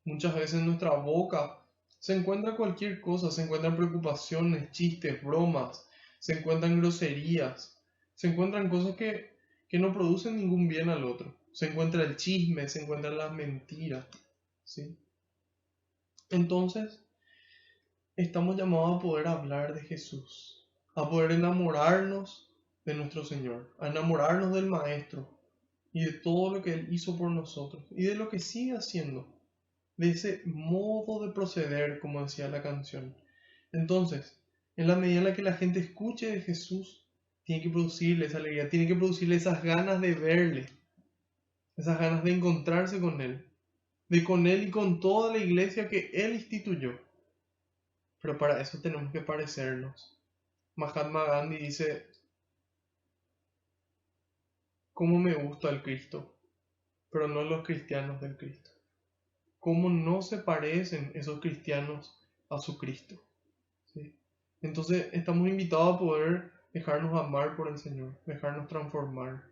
Muchas veces en nuestra boca se encuentra cualquier cosa, se encuentran preocupaciones, chistes, bromas, se encuentran groserías, se encuentran cosas que no producen ningún bien al otro. Se encuentra el chisme, se encuentran las mentiras, ¿sí? Entonces, estamos llamados a poder hablar de Jesús, a poder enamorarnos de nuestro Señor, a enamorarnos del Maestro y de todo lo que Él hizo por nosotros y de lo que sigue haciendo, de ese modo de proceder, como decía la canción. Entonces, en la medida en la que la gente escuche de Jesús, tiene que producirle esa alegría, tiene que producirle esas ganas de verle, esas ganas de encontrarse con Él, de con Él y con toda la iglesia que Él instituyó. Pero para eso tenemos que parecernos. Mahatma Gandhi dice, ¿cómo me gusta el Cristo? Pero no los cristianos del Cristo. ¿Cómo no se parecen esos cristianos a su Cristo? ¿Sí? Entonces estamos invitados a poder dejarnos amar por el Señor, dejarnos transformar.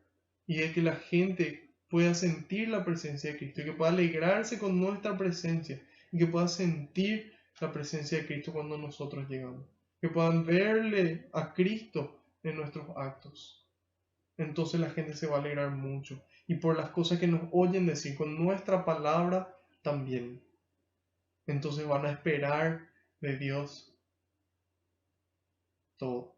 Y de que la gente pueda sentir la presencia de Cristo, y que pueda alegrarse con nuestra presencia, y que pueda sentir la presencia de Cristo cuando nosotros llegamos. Que puedan verle a Cristo en nuestros actos. Entonces la gente se va a alegrar mucho. Y por las cosas que nos oyen decir, con nuestra palabra también. Entonces van a esperar de Dios todo.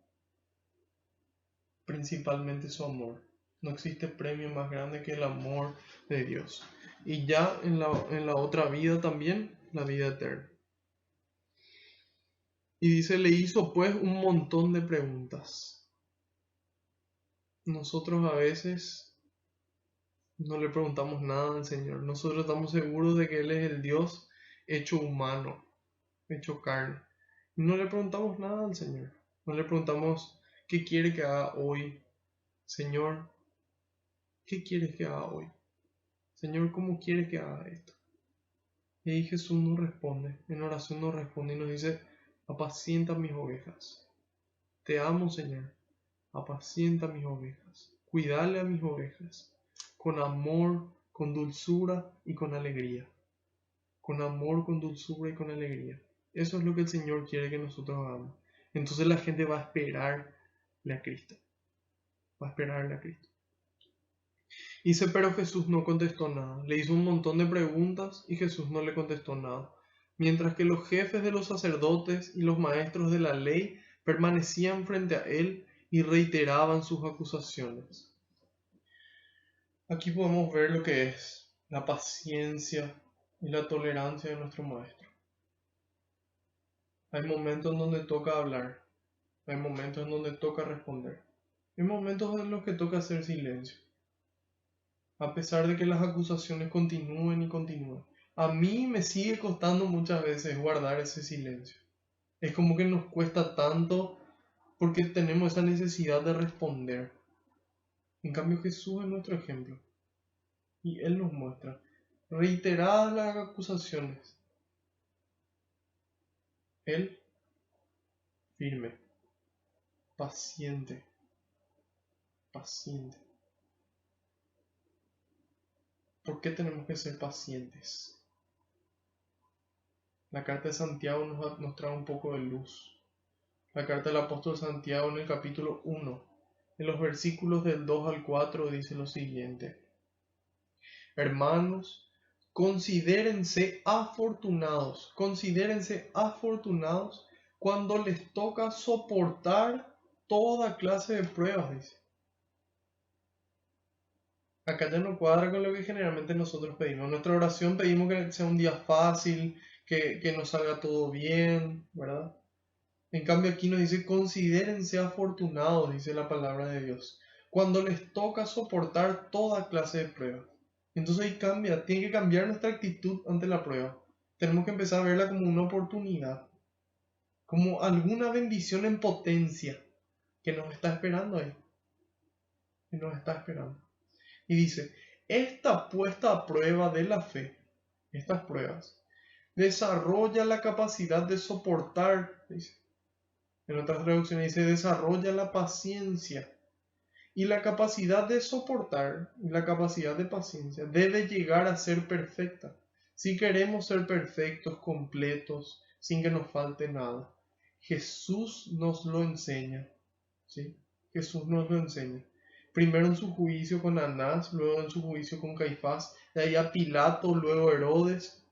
Principalmente su amor. No existe premio más grande que el amor de Dios. Y ya en la otra vida también, la vida eterna. Y dice, le hizo pues un montón de preguntas. Nosotros a veces no le preguntamos nada al Señor. Nosotros estamos seguros de que Él es el Dios hecho humano, hecho carne. Y no le preguntamos nada al Señor. No le preguntamos qué quiere que haga hoy. Señor, ¿qué quieres que haga hoy? Señor, ¿cómo quieres que haga esto? Y ahí Jesús nos responde, en oración nos responde y nos dice, apacienta mis ovejas. Te amo, Señor. Apacienta mis ovejas. Cuidale a mis ovejas. Con amor, con dulzura y con alegría. Con amor, con dulzura y con alegría. Eso es lo que el Señor quiere que nosotros hagamos. Entonces la gente va a esperarle a Cristo. Va a esperarle a Cristo. Dice, pero Jesús no contestó nada. Le hizo un montón de preguntas y Jesús no le contestó nada. Mientras que los jefes de los sacerdotes y los maestros de la ley permanecían frente a él y reiteraban sus acusaciones. Aquí podemos ver lo que es la paciencia y la tolerancia de nuestro Maestro. Hay momentos en donde toca hablar, hay momentos en donde toca responder, hay momentos en los que toca hacer silencio, a pesar de que las acusaciones continúen y continúen. A mí me sigue costando muchas veces guardar ese silencio. Es como que nos cuesta tanto porque tenemos esa necesidad de responder. En cambio Jesús es nuestro ejemplo y Él nos muestra reiteradas las acusaciones. Él firme, paciente, paciente. ¿Por qué tenemos que ser pacientes? La carta de Santiago nos trae un poco de luz. La carta del apóstol Santiago en el capítulo 1, en los versículos del 2 al 4 dice lo siguiente. Hermanos, considérense afortunados cuando les toca soportar toda clase de pruebas, dice. Acá ya no cuadra con lo que generalmente nosotros pedimos. En nuestra oración pedimos que sea un día fácil, que nos salga todo bien, ¿verdad? En cambio aquí nos dice, considérense afortunados, dice la palabra de Dios, cuando les toca soportar toda clase de pruebas. Entonces ahí tiene que cambiar nuestra actitud ante la prueba. Tenemos que empezar a verla como una oportunidad, como alguna bendición en potencia que nos está esperando ahí, que nos está esperando. Y dice, esta puesta a prueba de la fe, estas pruebas, desarrolla la capacidad de soportar, dice. En otras traducciones dice, desarrolla la paciencia. Y la capacidad de soportar, y la capacidad de paciencia, debe llegar a ser perfecta. Si queremos ser perfectos, completos, sin que nos falte nada. Jesús nos lo enseña, ¿sí? Jesús nos lo enseña. Primero en su juicio con Anás, luego en su juicio con Caifás, de ahí a Pilato, luego Herodes,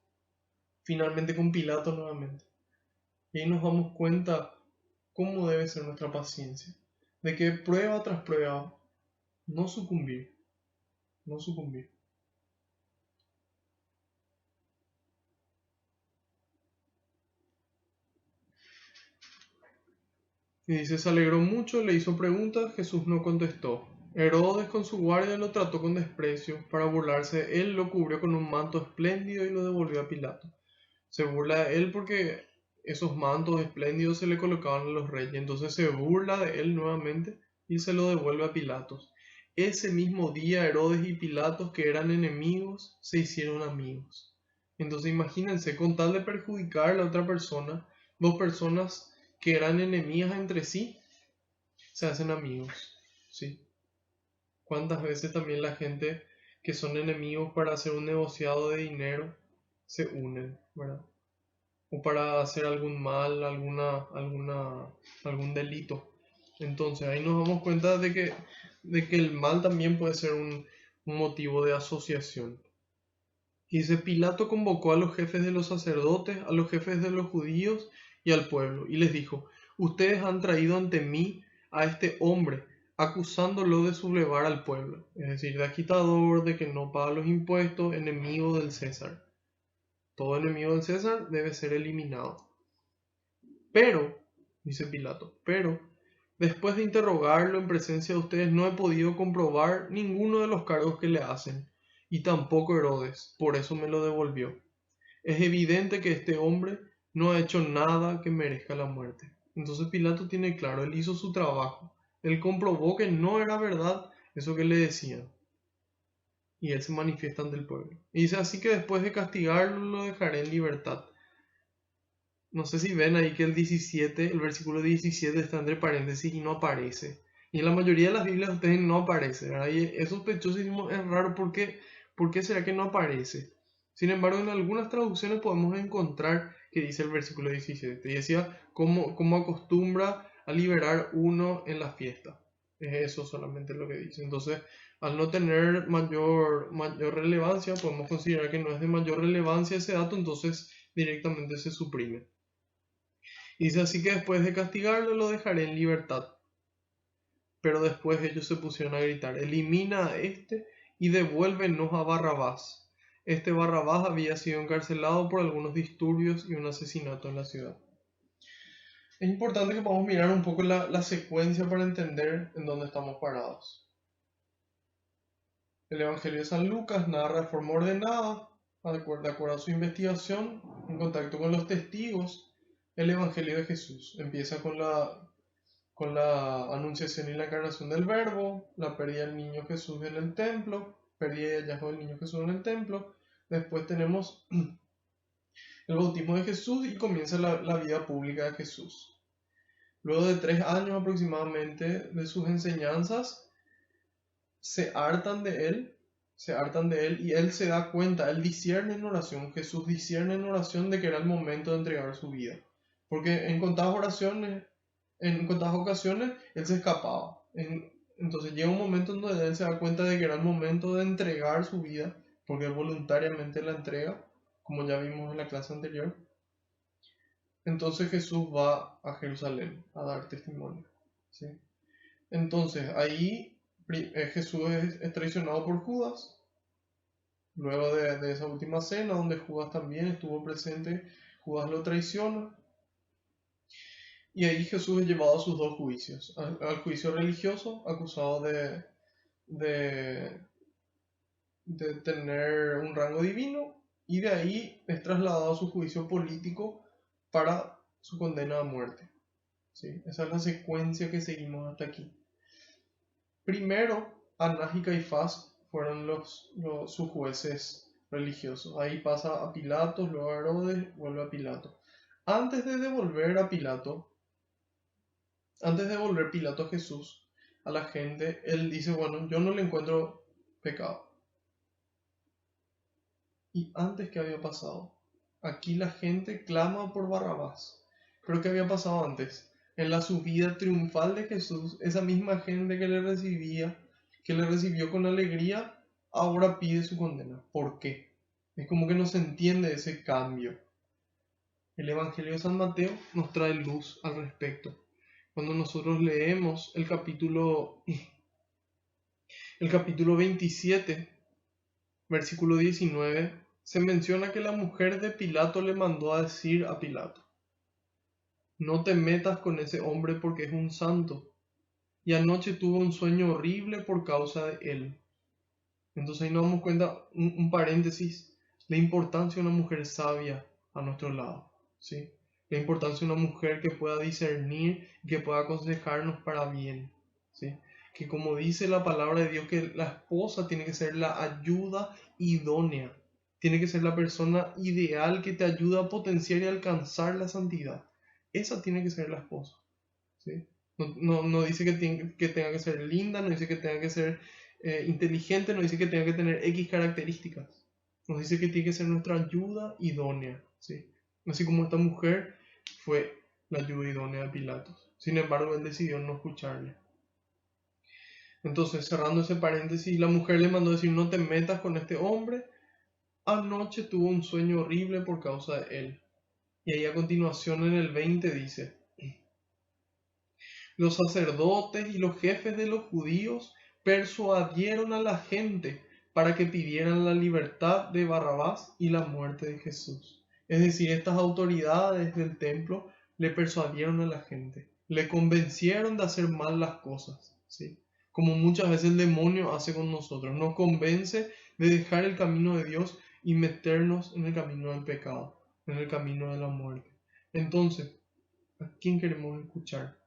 finalmente con Pilato nuevamente. Y ahí nos damos cuenta cómo debe ser nuestra paciencia, de que prueba tras prueba, no sucumbir, no sucumbir. Y dice, se alegró mucho, le hizo preguntas, Jesús no contestó. Herodes con su guardia lo trató con desprecio, para burlarse él lo cubrió con un manto espléndido y lo devolvió a Pilato. Se burla de él porque esos mantos espléndidos se le colocaban a los reyes, entonces se burla de él nuevamente y se lo devuelve a Pilatos. Ese mismo día Herodes y Pilatos, que eran enemigos, se hicieron amigos. Entonces imagínense, con tal de perjudicar a la otra persona, dos personas que eran enemigas entre sí, se hacen amigos, ¿sí? ¿Cuántas veces también la gente que son enemigos para hacer un negociado de dinero se unen, ¿verdad? O para hacer algún mal, algún delito. Entonces ahí nos damos cuenta de que el mal también puede ser un motivo de asociación. Y dice, Pilato convocó a los jefes de los sacerdotes, a los jefes de los judíos y al pueblo, y les dijo, ustedes han traído ante mí a este hombre, acusándolo de sublevar al pueblo, es decir, de agitador, de que no paga los impuestos, enemigo del César. Todo enemigo del César debe ser eliminado. Pero, dice Pilato, pero, después de interrogarlo en presencia de ustedes, no he podido comprobar ninguno de los cargos que le hacen, y tampoco Herodes, por eso me lo devolvió. Es evidente que este hombre no ha hecho nada que merezca la muerte. Entonces Pilato tiene claro, él hizo su trabajo, él comprobó que no era verdad eso que le decían, y él se manifiesta ante el pueblo. Y dice, así que después de castigarlo, lo dejaré en libertad. No sé si ven ahí que el versículo 17 está entre paréntesis y no aparece. Y en la mayoría de las Biblias ustedes no aparece, ¿verdad? Y es sospechosísimo, es raro, ¿por qué será que no aparece? Sin embargo, en algunas traducciones podemos encontrar que dice el versículo 17. Y decía, cómo acostumbra a liberar uno en la fiesta. Es eso solamente lo que dice. Entonces, al no tener mayor relevancia, podemos considerar que no es de mayor relevancia ese dato, entonces directamente se suprime. Dice así que después de castigarlo lo dejaré en libertad. Pero después ellos se pusieron a gritar, elimina a este y devuélvenos a Barrabás. Este Barrabás había sido encarcelado por algunos disturbios y un asesinato en la ciudad. Es importante que podamos mirar un poco la secuencia para entender en dónde estamos parados. El Evangelio de San Lucas narra de forma ordenada, de acuerdo a su investigación, en contacto con los testigos, el Evangelio de Jesús. Empieza con la anunciación y la encarnación del Verbo, la pérdida del niño Jesús en el templo, pérdida y hallazgo del niño Jesús en el templo. Después tenemos el bautismo de Jesús y comienza la vida pública de Jesús. Luego de 3 años aproximadamente de sus enseñanzas, se hartan de él y él se da cuenta, él discierne en oración, Jesús discierne en oración de que era el momento de entregar su vida. Porque en contadas ocasiones, él se escapaba. Entonces llega un momento en donde él se da cuenta de que era el momento de entregar su vida, porque él voluntariamente la entrega, como ya vimos en la clase anterior. Entonces Jesús va a Jerusalén a dar testimonio, ¿sí? Entonces ahí Jesús es traicionado por Judas. Luego de esa última cena, donde Judas también estuvo presente, Judas lo traiciona. Y ahí Jesús es llevado a sus dos juicios. Al juicio religioso, acusado de tener un rango divino. Y de ahí es trasladado a su juicio político para su condena a muerte. ¿Sí? Esa es la secuencia que seguimos hasta aquí. Primero, Anás y Caifás fueron sus jueces religiosos. Ahí pasa a Pilatos, luego a Herodes, vuelve a Pilato. Antes de devolver a Pilato, antes de devolver Pilato a Jesús a la gente, él dice, bueno, yo no le encuentro pecado. Y antes, ¿qué había pasado? Aquí la gente clama por Barrabás. Pero ¿qué había pasado antes? En la subida triunfal de Jesús, esa misma gente que le recibía, que le recibió con alegría, ahora pide su condena. ¿Por qué? Es como que no se entiende ese cambio. El Evangelio de San Mateo nos trae luz al respecto. Cuando nosotros leemos el capítulo 27, versículo 19, se menciona que la mujer de Pilato le mandó a decir a Pilato, no te metas con ese hombre porque es un santo, y anoche tuvo un sueño horrible por causa de él. Entonces ahí nos damos cuenta, un paréntesis, la importancia de una mujer sabia a nuestro lado, ¿sí? La importancia de una mujer que pueda discernir y que pueda aconsejarnos para bien, ¿sí? Que como dice la palabra de Dios, que la esposa tiene que ser la ayuda idónea, tiene que ser la persona ideal que te ayuda a potenciar y alcanzar la santidad. Esa tiene que ser la esposa, ¿sí? No dice que tenga que ser linda, no dice que tenga que ser inteligente, no dice que tenga que tener X características. Nos dice que tiene que ser nuestra ayuda idónea, ¿sí? Así como esta mujer fue la ayuda idónea de Pilatos. Sin embargo, él decidió no escucharle. Entonces, cerrando ese paréntesis, la mujer le mandó decir, no te metas con este hombre. Anoche tuvo un sueño horrible por causa de él. Y ahí a continuación en el 20 dice, los sacerdotes y los jefes de los judíos persuadieron a la gente para que pidieran la libertad de Barrabás y la muerte de Jesús. Es decir, estas autoridades del templo le persuadieron a la gente, le convencieron de hacer mal las cosas, ¿sí? Como muchas veces el demonio hace con nosotros, nos convence de dejar el camino de Dios y meternos en el camino del pecado, en el camino de la muerte. Entonces, ¿a quién queremos escuchar?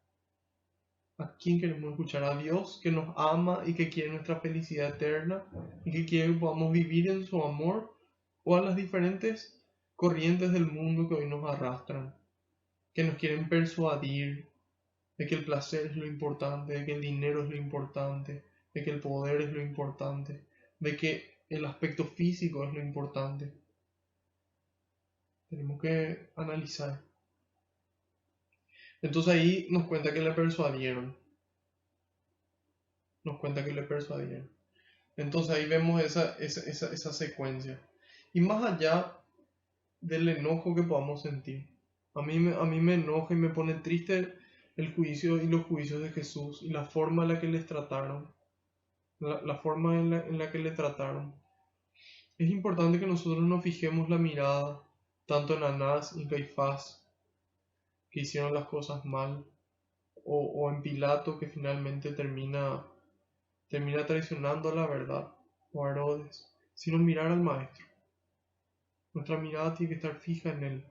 ¿A quién queremos escuchar? ¿A Dios que nos ama y que quiere nuestra felicidad eterna y que quiere que podamos vivir en su amor? ¿O a las diferentes corrientes del mundo que hoy nos arrastran, que nos quieren persuadir de que el placer es lo importante, de que el dinero es lo importante, de que el poder es lo importante, de que el aspecto físico es lo importante? Tenemos que analizar. Entonces ahí nos cuenta que le persuadieron. Nos cuenta que le persuadieron. Entonces ahí vemos esa secuencia. Y más allá del enojo que podamos sentir, a mí me enoja y me pone triste el juicio y los juicios de Jesús y la forma en la que les trataron, la forma en la que le trataron. Es importante que nosotros nos fijemos la mirada, tanto en Anás y Caifás, que hicieron las cosas mal, o en Pilato, que finalmente termina traicionando la verdad, o a Herodes, sino mirar al Maestro. Nuestra mirada tiene que estar fija en Él.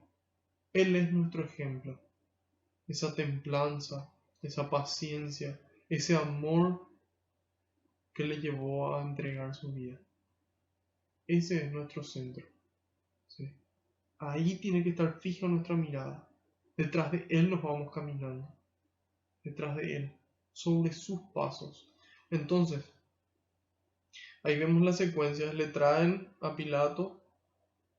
Él es nuestro ejemplo. Esa templanza, esa paciencia, ese amor que le llevó a entregar su vida. Ese es nuestro centro, ¿sí? Ahí tiene que estar fija nuestra mirada. Detrás de Él nos vamos caminando. Detrás de Él. Sobre sus pasos. Entonces, ahí vemos las secuencias. Le traen a Pilato.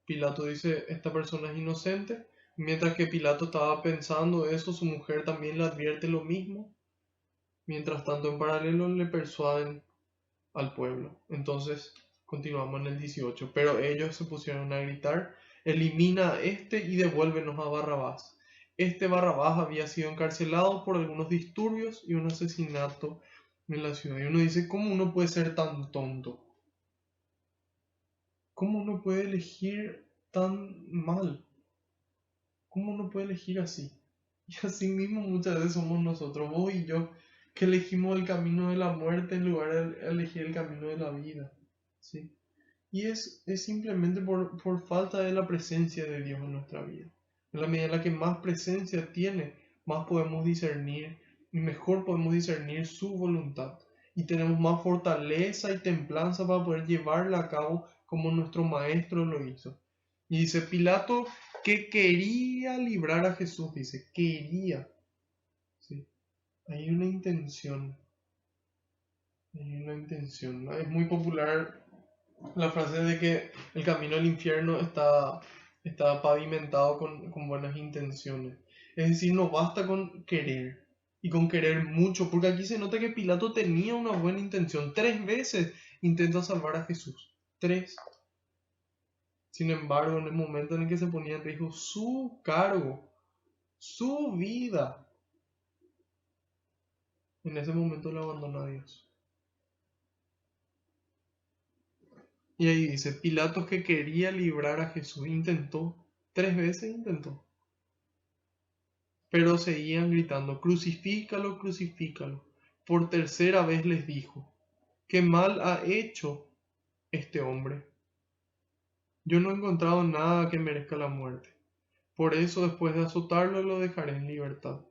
Pilato dice, esta persona es inocente. Mientras que Pilato estaba pensando eso, su mujer también le advierte lo mismo. Mientras tanto, en paralelo le persuaden al pueblo. Entonces, continuamos en el 18. Pero ellos se pusieron a gritar, elimina a este y devuélvenos a Barrabás. Este Barrabás había sido encarcelado por algunos disturbios y un asesinato en la ciudad. Y uno dice, ¿cómo uno puede ser tan tonto? ¿Cómo uno puede elegir tan mal? ¿Cómo uno puede elegir así? Y así mismo muchas veces somos nosotros, vos y yo, que elegimos el camino de la muerte en lugar de elegir el camino de la vida, ¿sí? Y es simplemente por falta de la presencia de Dios en nuestra vida. En la medida en la que más presencia tiene, más podemos discernir y mejor podemos discernir su voluntad. y tenemos más fortaleza y templanza para poder llevarla a cabo como nuestro maestro lo hizo. Y dice Pilato que quería librar a Jesús, dice, quería. ¿Sí? Hay una intención, hay una intención. Es muy popular la frase de que el camino al infierno está pavimentado con buenas intenciones. Es decir, no basta con querer y con querer mucho, porque aquí se nota que Pilato tenía una buena intención. 3 veces intenta salvar a Jesús. 3. Sin embargo, en el momento en el que se ponía en riesgo su cargo, su vida, en ese momento le abandona a Dios. Y ahí dice, Pilatos que quería librar a Jesús, intentó, 3 veces intentó, pero seguían gritando, crucifícalo, crucifícalo. Por 3.ª vez les dijo, ¿qué mal ha hecho este hombre? Yo no he encontrado nada que merezca la muerte. Por eso después de azotarlo lo dejaré en libertad.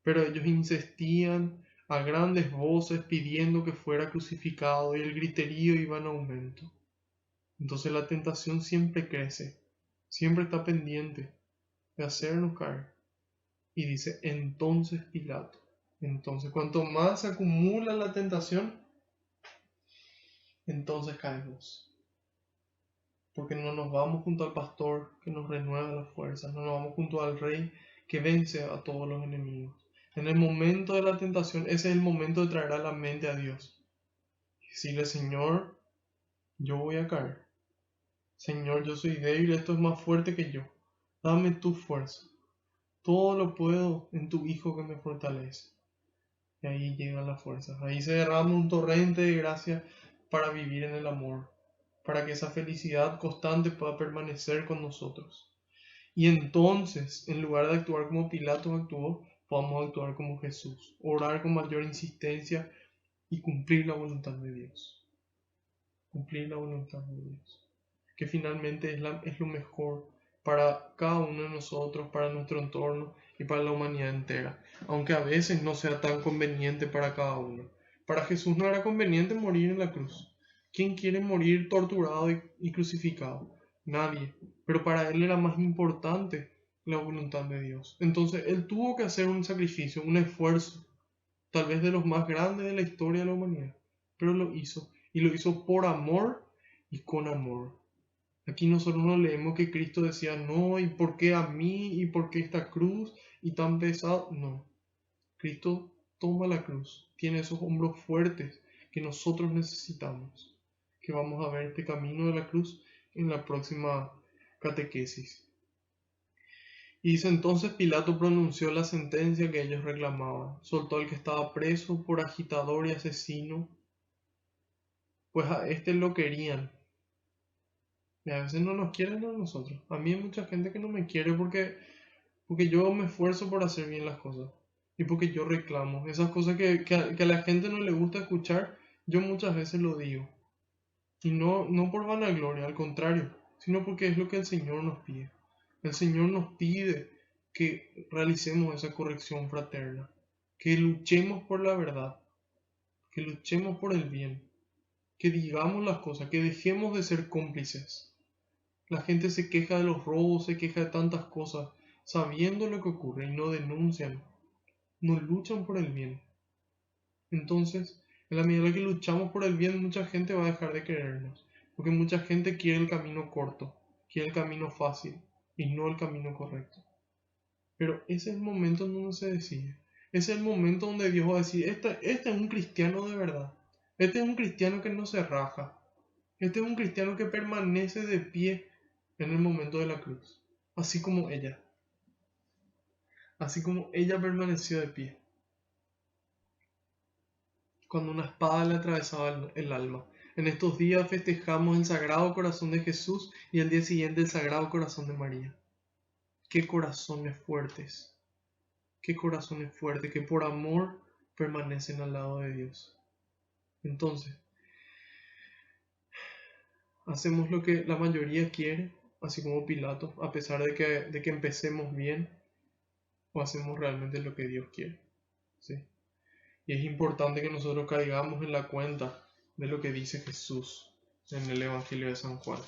Pero ellos insistían a grandes voces pidiendo que fuera crucificado y el griterío iba en aumento. Entonces la tentación siempre crece, siempre está pendiente de hacernos caer. Y dice, entonces Pilato. Entonces, cuanto más se acumula la tentación, entonces caemos. Porque no nos vamos junto al pastor que nos renueva las fuerzas, no nos vamos junto al rey que vence a todos los enemigos. En el momento de la tentación, ese es el momento de traer a la mente a Dios. Y decirle, Señor, yo voy a caer. Señor, yo soy débil, esto es más fuerte que yo. Dame tu fuerza. Todo lo puedo en tu Hijo que me fortalece. Y ahí llegan las fuerzas. Ahí se derrama un torrente de gracia para vivir en el amor, para que esa felicidad constante pueda permanecer con nosotros. Y entonces, en lugar de actuar como Pilatos actuó, podamos actuar como Jesús, orar con mayor insistencia y cumplir la voluntad de Dios. Cumplir la voluntad de Dios. Que finalmente es lo mejor para cada uno de nosotros, para nuestro entorno y para la humanidad entera, aunque a veces no sea tan conveniente para cada uno. Para Jesús no era conveniente morir en la cruz. ¿Quién quiere morir torturado y crucificado? Nadie. Pero para él era más importante la voluntad de Dios. Entonces él tuvo que hacer un sacrificio, un esfuerzo, tal vez de los más grandes de la historia de la humanidad, pero lo hizo. Y lo hizo por amor y con amor. Aquí nosotros no leemos que Cristo decía, no, ¿y por qué a mí? ¿Y por qué esta cruz? Y tan pesado. No. Cristo toma la cruz, tiene esos hombros fuertes que nosotros necesitamos. Que vamos a ver este camino de la cruz en la próxima catequesis. Y dice entonces Pilato pronunció la sentencia que ellos reclamaban. Soltó al que estaba preso por agitador y asesino, pues a este lo querían. Y a veces no nos quieren a nosotros. A mí hay mucha gente que no me quiere porque yo me esfuerzo por hacer bien las cosas. Y porque yo reclamo. Esas cosas que a la gente no le gusta escuchar, yo muchas veces lo digo. Y no por vanagloria, al contrario, sino porque es lo que el Señor nos pide. El Señor nos pide que realicemos esa corrección fraterna. Que luchemos por la verdad. Que luchemos por el bien. Que digamos las cosas. Que dejemos de ser cómplices. La gente se queja de los robos, se queja de tantas cosas, sabiendo lo que ocurre y no denuncian, no luchan por el bien. Entonces, en la medida que luchamos por el bien, mucha gente va a dejar de querernos, porque mucha gente quiere el camino corto, quiere el camino fácil y no el camino correcto. Pero ese es el momento en donde se decide. Ese es el momento donde Dios va a decir, este es un cristiano de verdad. Este es un cristiano que no se raja. Este es un cristiano que permanece de pie en el momento de la cruz, así como ella permaneció de pie, cuando una espada le atravesaba el alma. En estos días festejamos el Sagrado Corazón de Jesús y el día siguiente el Sagrado Corazón de María. Qué corazones fuertes, que por amor permanecen al lado de Dios. Entonces, hacemos lo que la mayoría quiere, así como Pilato, a pesar de que empecemos bien, o hacemos realmente lo que Dios quiere. ¿Sí? Y es importante que nosotros caigamos en la cuenta de lo que dice Jesús en el Evangelio de San Juan.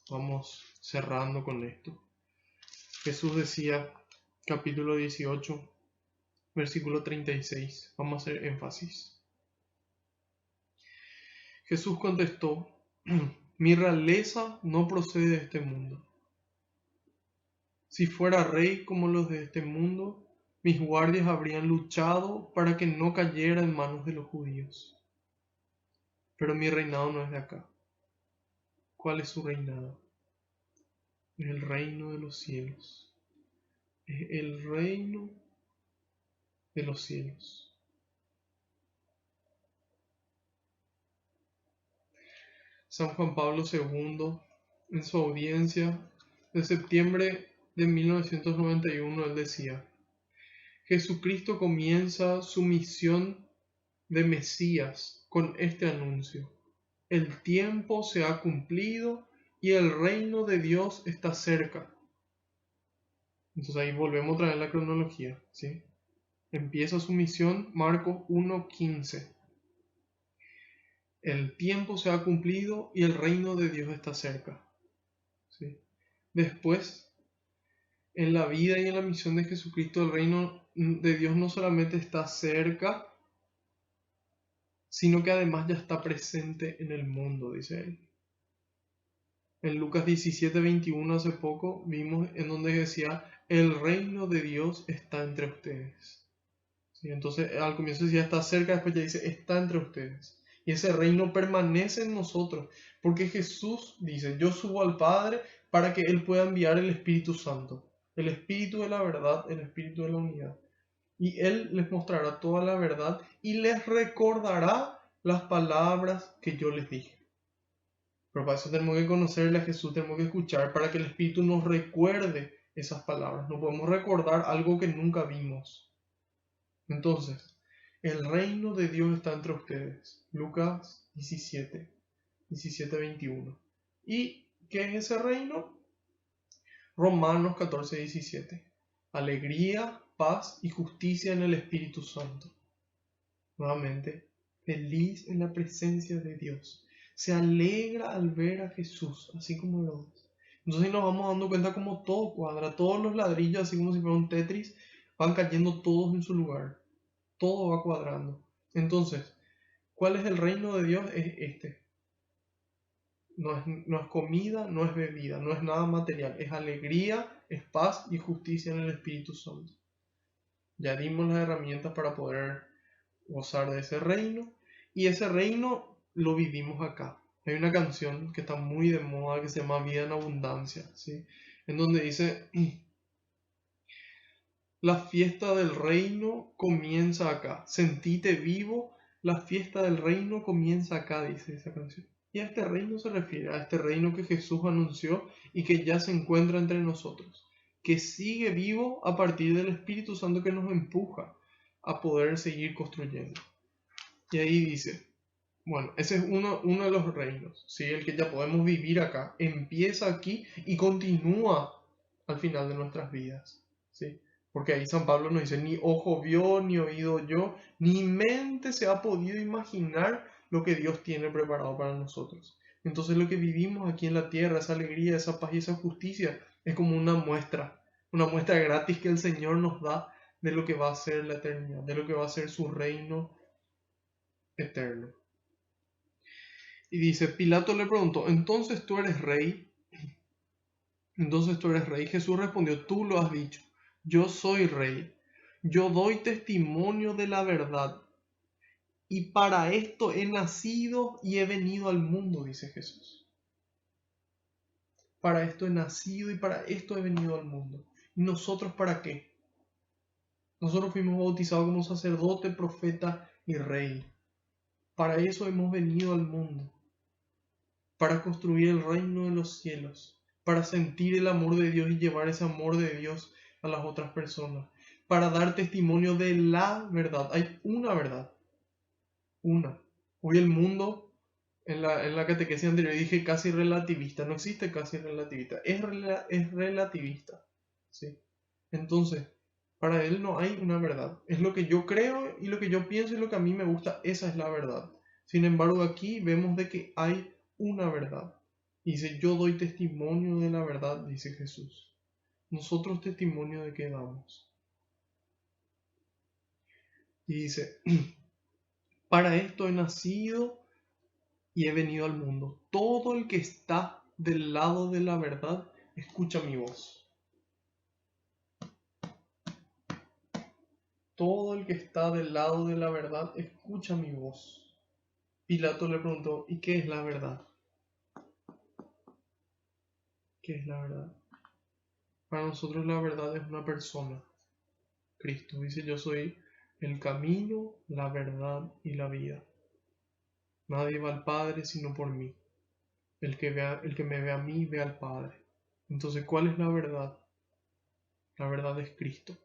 Vamos cerrando con esto. Jesús decía, capítulo 18, versículo 36. Vamos a hacer énfasis. Jesús contestó, mi realeza no procede de este mundo. Si fuera rey como los de este mundo, mis guardias habrían luchado para que no cayera en manos de los judíos. Pero mi reinado no es de acá. ¿Cuál es su reinado? Es el reino de los cielos. Es el reino de los cielos. San Juan Pablo II, en su audiencia de septiembre de 1991, él decía, Jesucristo comienza su misión de Mesías con este anuncio. El tiempo se ha cumplido y el reino de Dios está cerca. Entonces ahí volvemos otra vez a la cronología, ¿sí? Empieza su misión, Marcos 1:15. El tiempo se ha cumplido y el reino de Dios está cerca, ¿sí? Después, en la vida y en la misión de Jesucristo, el reino de Dios no solamente está cerca, sino que además ya está presente en el mundo, dice él. En Lucas 17:21 hace poco vimos en donde decía, el reino de Dios está entre ustedes. ¿Sí? Entonces al comienzo decía está cerca, después ya dice está entre ustedes. Y ese reino permanece en nosotros, porque Jesús dice, yo subo al Padre para que Él pueda enviar el Espíritu Santo, el Espíritu de la verdad, el Espíritu de la unidad. Y Él les mostrará toda la verdad y les recordará las palabras que yo les dije. Pero para eso tenemos que conocerle a Jesús, tenemos que escuchar para que el Espíritu nos recuerde esas palabras. No podemos recordar algo que nunca vimos. Entonces, el reino de Dios está entre ustedes. Lucas 17:21. ¿Y qué es ese reino? Romanos 14:17. Alegría, paz y justicia en el Espíritu Santo. Nuevamente, feliz en la presencia de Dios. Se alegra al ver a Jesús, así como lo ves. Entonces nos vamos dando cuenta como todo cuadra, todos los ladrillos, así como si fuera un Tetris, van cayendo todos en su lugar. Todo va cuadrando. Entonces, ¿cuál es el reino de Dios? Es este. No es comida, no es bebida, no es nada material. Es alegría, es paz y justicia en el Espíritu Santo. Ya dimos las herramientas para poder gozar de ese reino, y ese reino lo vivimos acá. Hay una canción que está muy de moda que se llama Vida en Abundancia, ¿sí? En donde dice, la fiesta del reino comienza acá, sentíte vivo, la fiesta del reino comienza acá, dice esa canción. Y a este reino se refiere, a este reino que Jesús anunció y que ya se encuentra entre nosotros, que sigue vivo a partir del Espíritu Santo que nos empuja a poder seguir construyendo. Y ahí dice, bueno, ese es uno de los reinos, ¿sí? El que ya podemos vivir acá, empieza aquí y continúa al final de nuestras vidas, ¿sí? Porque ahí San Pablo nos dice, ni ojo vio, ni oído oyó, ni mente se ha podido imaginar lo que Dios tiene preparado para nosotros. Entonces lo que vivimos aquí en la tierra, esa alegría, esa paz y esa justicia, es como una muestra gratis que el Señor nos da de lo que va a ser la eternidad, de lo que va a ser su reino eterno. Y dice, Pilato le preguntó, ¿entonces tú eres rey? Entonces tú eres rey. Jesús respondió, tú lo has dicho, yo soy rey. Yo doy testimonio de la verdad. Y para esto he nacido y he venido al mundo, dice Jesús. Para esto he nacido y para esto he venido al mundo. ¿Y nosotros para qué? Nosotros fuimos bautizados como sacerdote, profeta y rey. Para eso hemos venido al mundo. Para construir el reino de los cielos, para sentir el amor de Dios y llevar ese amor de Dios a las otras personas, para dar testimonio de la verdad. Hay una verdad, una. Hoy el mundo, en la catequesis anterior dije casi relativista, no existe casi relativista, es relativista, ¿sí? Entonces, Para él no hay una verdad. Es lo que yo creo y lo que yo pienso y lo que a mí me gusta, esa es la verdad. Sin embargo, aquí vemos de que hay una verdad. Dice, yo doy testimonio de la verdad, dice Jesús. Nosotros testimonio de qué damos. Y dice, para esto he nacido y he venido al mundo. Todo el que está del lado de la verdad, escucha mi voz. Todo el que está del lado de la verdad, escucha mi voz. Pilato le preguntó, ¿y qué es la verdad? ¿Qué es la verdad? Para nosotros la verdad es una persona. Cristo dice, yo soy el camino, la verdad y la vida. Nadie va al Padre sino por mí. El que me ve a mí, ve al Padre. Entonces, ¿cuál es la verdad? La verdad es Cristo.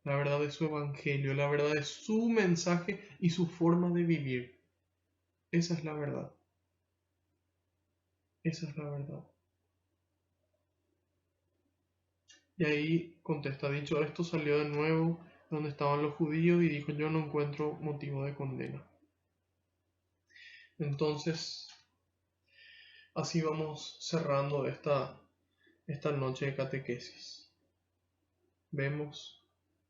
La verdad es su evangelio. La verdad es su mensaje y su forma de vivir. Esa es la verdad. Esa es la verdad. Y ahí contesta, dicho esto, salió de nuevo donde estaban los judíos y dijo, yo no encuentro motivo de condena. Entonces, así vamos cerrando esta noche de catequesis. Vemos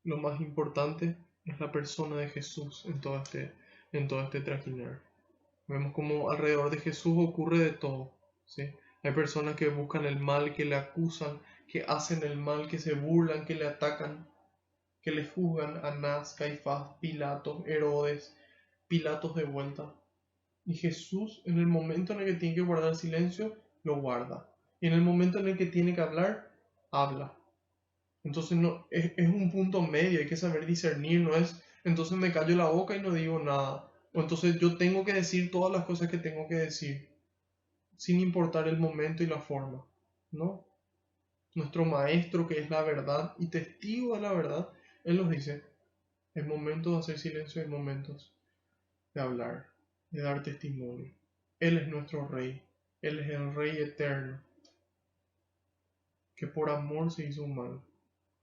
lo más importante es la persona de Jesús en todo este trajinar. Vemos como alrededor de Jesús ocurre de todo, ¿sí? Hay personas que buscan el mal, que le acusan, que hacen el mal, que se burlan, que le atacan, que le juzgan. Anás, Caifás, Pilatos, Herodes, Pilatos de vuelta. Y Jesús, en el momento en el que tiene que guardar silencio, lo guarda. Y en el momento en el que tiene que hablar, habla. Entonces no, es un punto medio, hay que saber discernir, no es, entonces me callo la boca y no digo nada. O entonces yo tengo que decir todas las cosas que tengo que decir, sin importar el momento y la forma, ¿no? Nuestro maestro, que es la verdad y testigo de la verdad, él nos dice, es momento de hacer silencio, es momentos de hablar, de dar testimonio. Él es nuestro rey, él es el rey eterno, que por amor se hizo humano.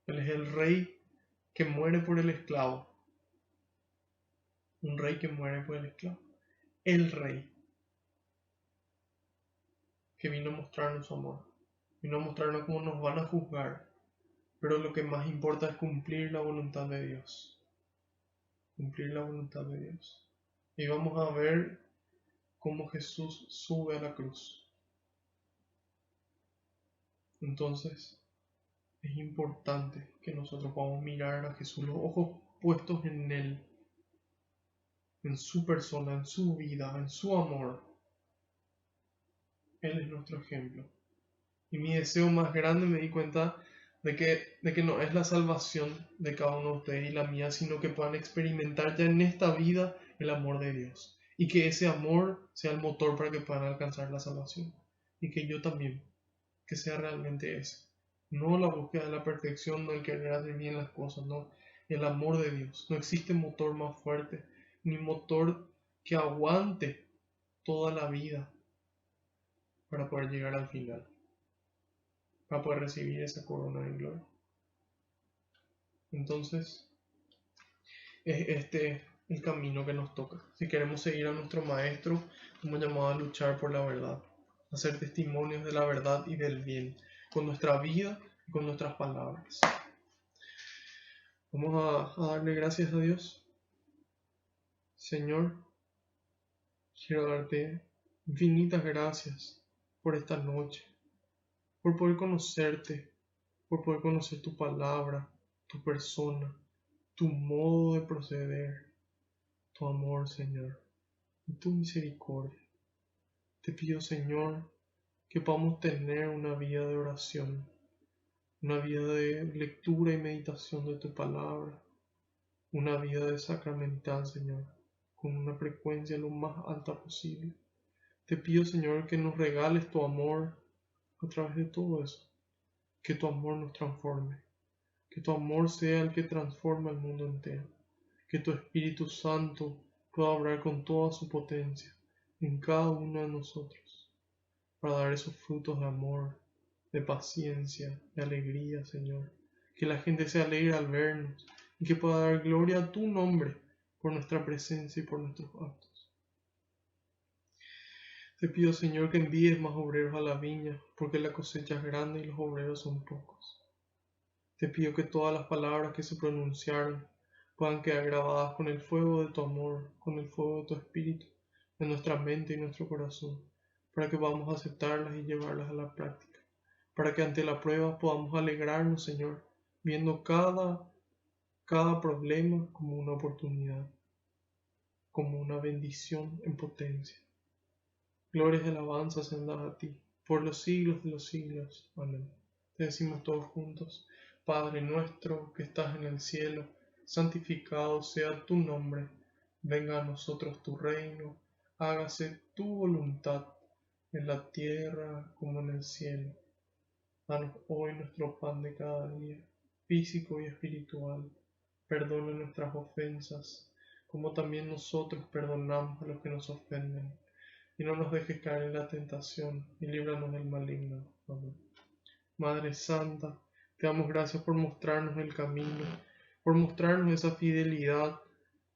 Él es el rey que muere por el esclavo. Un rey que muere por el esclavo. El rey que vino a mostrarnos su amor. Vino a mostrarnos cómo nos van a juzgar. Pero lo que más importa es cumplir la voluntad de Dios. Cumplir la voluntad de Dios. Y vamos a ver cómo Jesús sube a la cruz. Entonces, es importante que nosotros podamos mirar a Jesús, los ojos puestos en Él, en su persona, en su vida, en su amor. Él es nuestro ejemplo. Y mi deseo más grande, me di cuenta de que no es la salvación de cada uno de ustedes y la mía, sino que puedan experimentar ya en esta vida el amor de Dios. Y que ese amor sea el motor para que puedan alcanzar la salvación. Y que yo también, que sea realmente ese. No la búsqueda de la perfección, no el querer hacer bien las cosas, no. El amor de Dios. No existe motor más fuerte, ni motor que aguante toda la vida para poder llegar al final, para poder recibir esa corona de gloria. Entonces, es este el camino que nos toca. Si queremos seguir a nuestro Maestro, somos llamados a luchar por la verdad, a ser testimonios de la verdad y del bien, con nuestra vida y con nuestras palabras. Vamos a darle gracias a Dios. Señor, quiero darte infinitas gracias por esta noche, por poder conocerte, por poder conocer tu palabra, tu persona, tu modo de proceder, tu amor, Señor, y tu misericordia. Te pido, Señor, que podamos tener una vida de oración, una vida de lectura y meditación de tu palabra, una vida de sacramental, Señor, con una frecuencia lo más alta posible. Te pido, Señor, que nos regales tu amor a través de todo eso, que tu amor nos transforme, que tu amor sea el que transforma el mundo entero, que tu Espíritu Santo pueda obrar con toda su potencia en cada uno de nosotros, para dar esos frutos de amor, de paciencia, de alegría, Señor, que la gente se alegre al vernos y que pueda dar gloria a tu nombre por nuestra presencia y por nuestros actos. Te pido, Señor, que envíes más obreros a la viña, porque la cosecha es grande y los obreros son pocos. Te pido que todas las palabras que se pronunciaron puedan quedar grabadas con el fuego de tu amor, con el fuego de tu espíritu, en nuestra mente y nuestro corazón, para que podamos aceptarlas y llevarlas a la práctica, para que ante la prueba podamos alegrarnos, Señor, viendo cada problema como una oportunidad, como una bendición en potencia. Glorias y alabanzas sean dadas a ti, por los siglos de los siglos. Amén. Te decimos todos juntos: Padre nuestro que estás en el cielo, santificado sea tu nombre. Venga a nosotros tu reino, hágase tu voluntad, en la tierra como en el cielo. Danos hoy nuestro pan de cada día, físico y espiritual. Perdona nuestras ofensas, como también nosotros perdonamos a los que nos ofenden. Y no nos dejes caer en la tentación, y líbranos del maligno. Amén. Madre Santa, te damos gracias por mostrarnos el camino, por mostrarnos esa fidelidad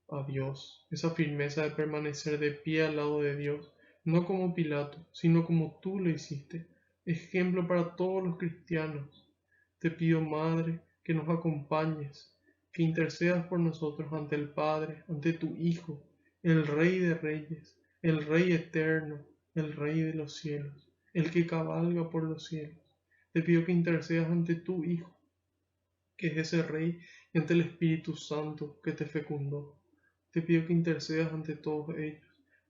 a Dios, esa firmeza de permanecer de pie al lado de Dios, no como Pilato, sino como tú lo hiciste, ejemplo para todos los cristianos. Te pido, Madre, que nos acompañes, que intercedas por nosotros ante el Padre, ante tu Hijo, el Rey de Reyes, el Rey eterno, el Rey de los cielos, el que cabalga por los cielos. Te pido que intercedas ante tu Hijo, que es ese Rey, y ante el Espíritu Santo que te fecundó. Te pido que intercedas ante todos ellos,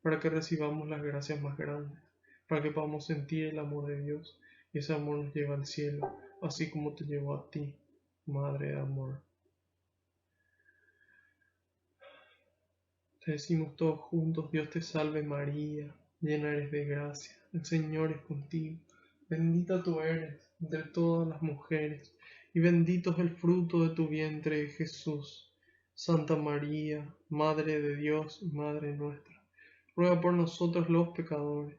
para que recibamos las gracias más grandes, para que podamos sentir el amor de Dios, y ese amor nos lleva al cielo, así como te llevó a ti, Madre de amor. Te decimos todos juntos: Dios te salve María, llena eres de gracia, el Señor es contigo, bendita tú eres entre todas las mujeres, y bendito es el fruto de tu vientre, Jesús. Santa María, Madre de Dios y Madre nuestra, ruega por nosotros los pecadores,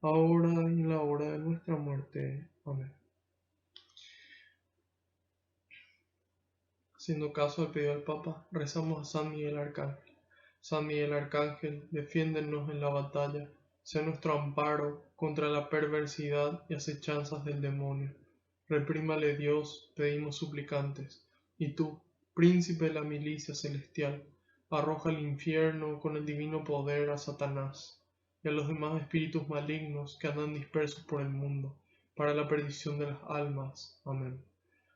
ahora y en la hora de nuestra muerte. Amén. Haciendo caso al pedido del Papa, rezamos a San Miguel Arcángel. San Miguel Arcángel, defiéndonos en la batalla, sea nuestro amparo contra la perversidad y acechanzas del demonio. Reprímale Dios, pedimos suplicantes, y tú, príncipe de la milicia celestial, arroja al infierno con el divino poder a Satanás y a los demás espíritus malignos que andan dispersos por el mundo, para la perdición de las almas. Amén.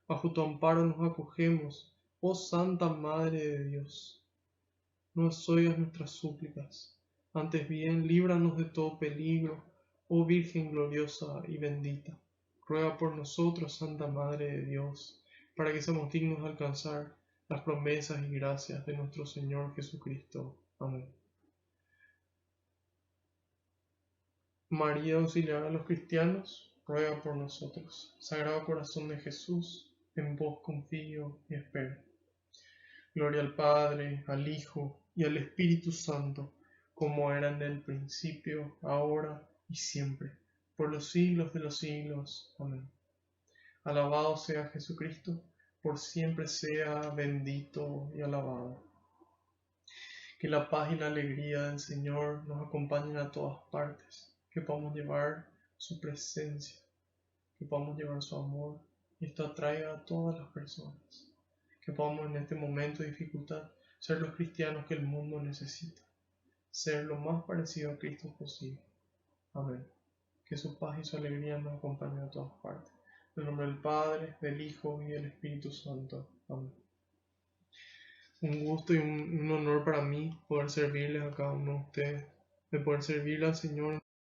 Bajo tu amparo nos acogemos, oh Santa Madre de Dios. No oigas nuestras súplicas, antes bien líbranos de todo peligro, oh Virgen gloriosa y bendita. Ruega por nosotros, Santa Madre de Dios, para que seamos dignos de alcanzar las promesas y gracias de nuestro Señor Jesucristo. Amén. María, auxiliar a los cristianos, ruega por nosotros. Sagrado Corazón de Jesús, en vos confío y espero. Gloria al Padre, al Hijo y al Espíritu Santo, como era en el principio, ahora y siempre, por los siglos de los siglos. Amén. Alabado sea Jesucristo, por siempre sea bendito y alabado. Que la paz y la alegría del Señor nos acompañen a todas partes, que podamos llevar su presencia, que podamos llevar su amor, y esto atraiga a todas las personas. Que podamos en este momento de dificultad ser los cristianos que el mundo necesita, ser lo más parecido a Cristo posible. Amén. Que su paz y su alegría nos acompañen a todas partes. En el nombre del Padre, del Hijo y del Espíritu Santo. Amén. Un gusto y un honor para mí poder servirles a cada uno de ustedes, de poder servirle al Señor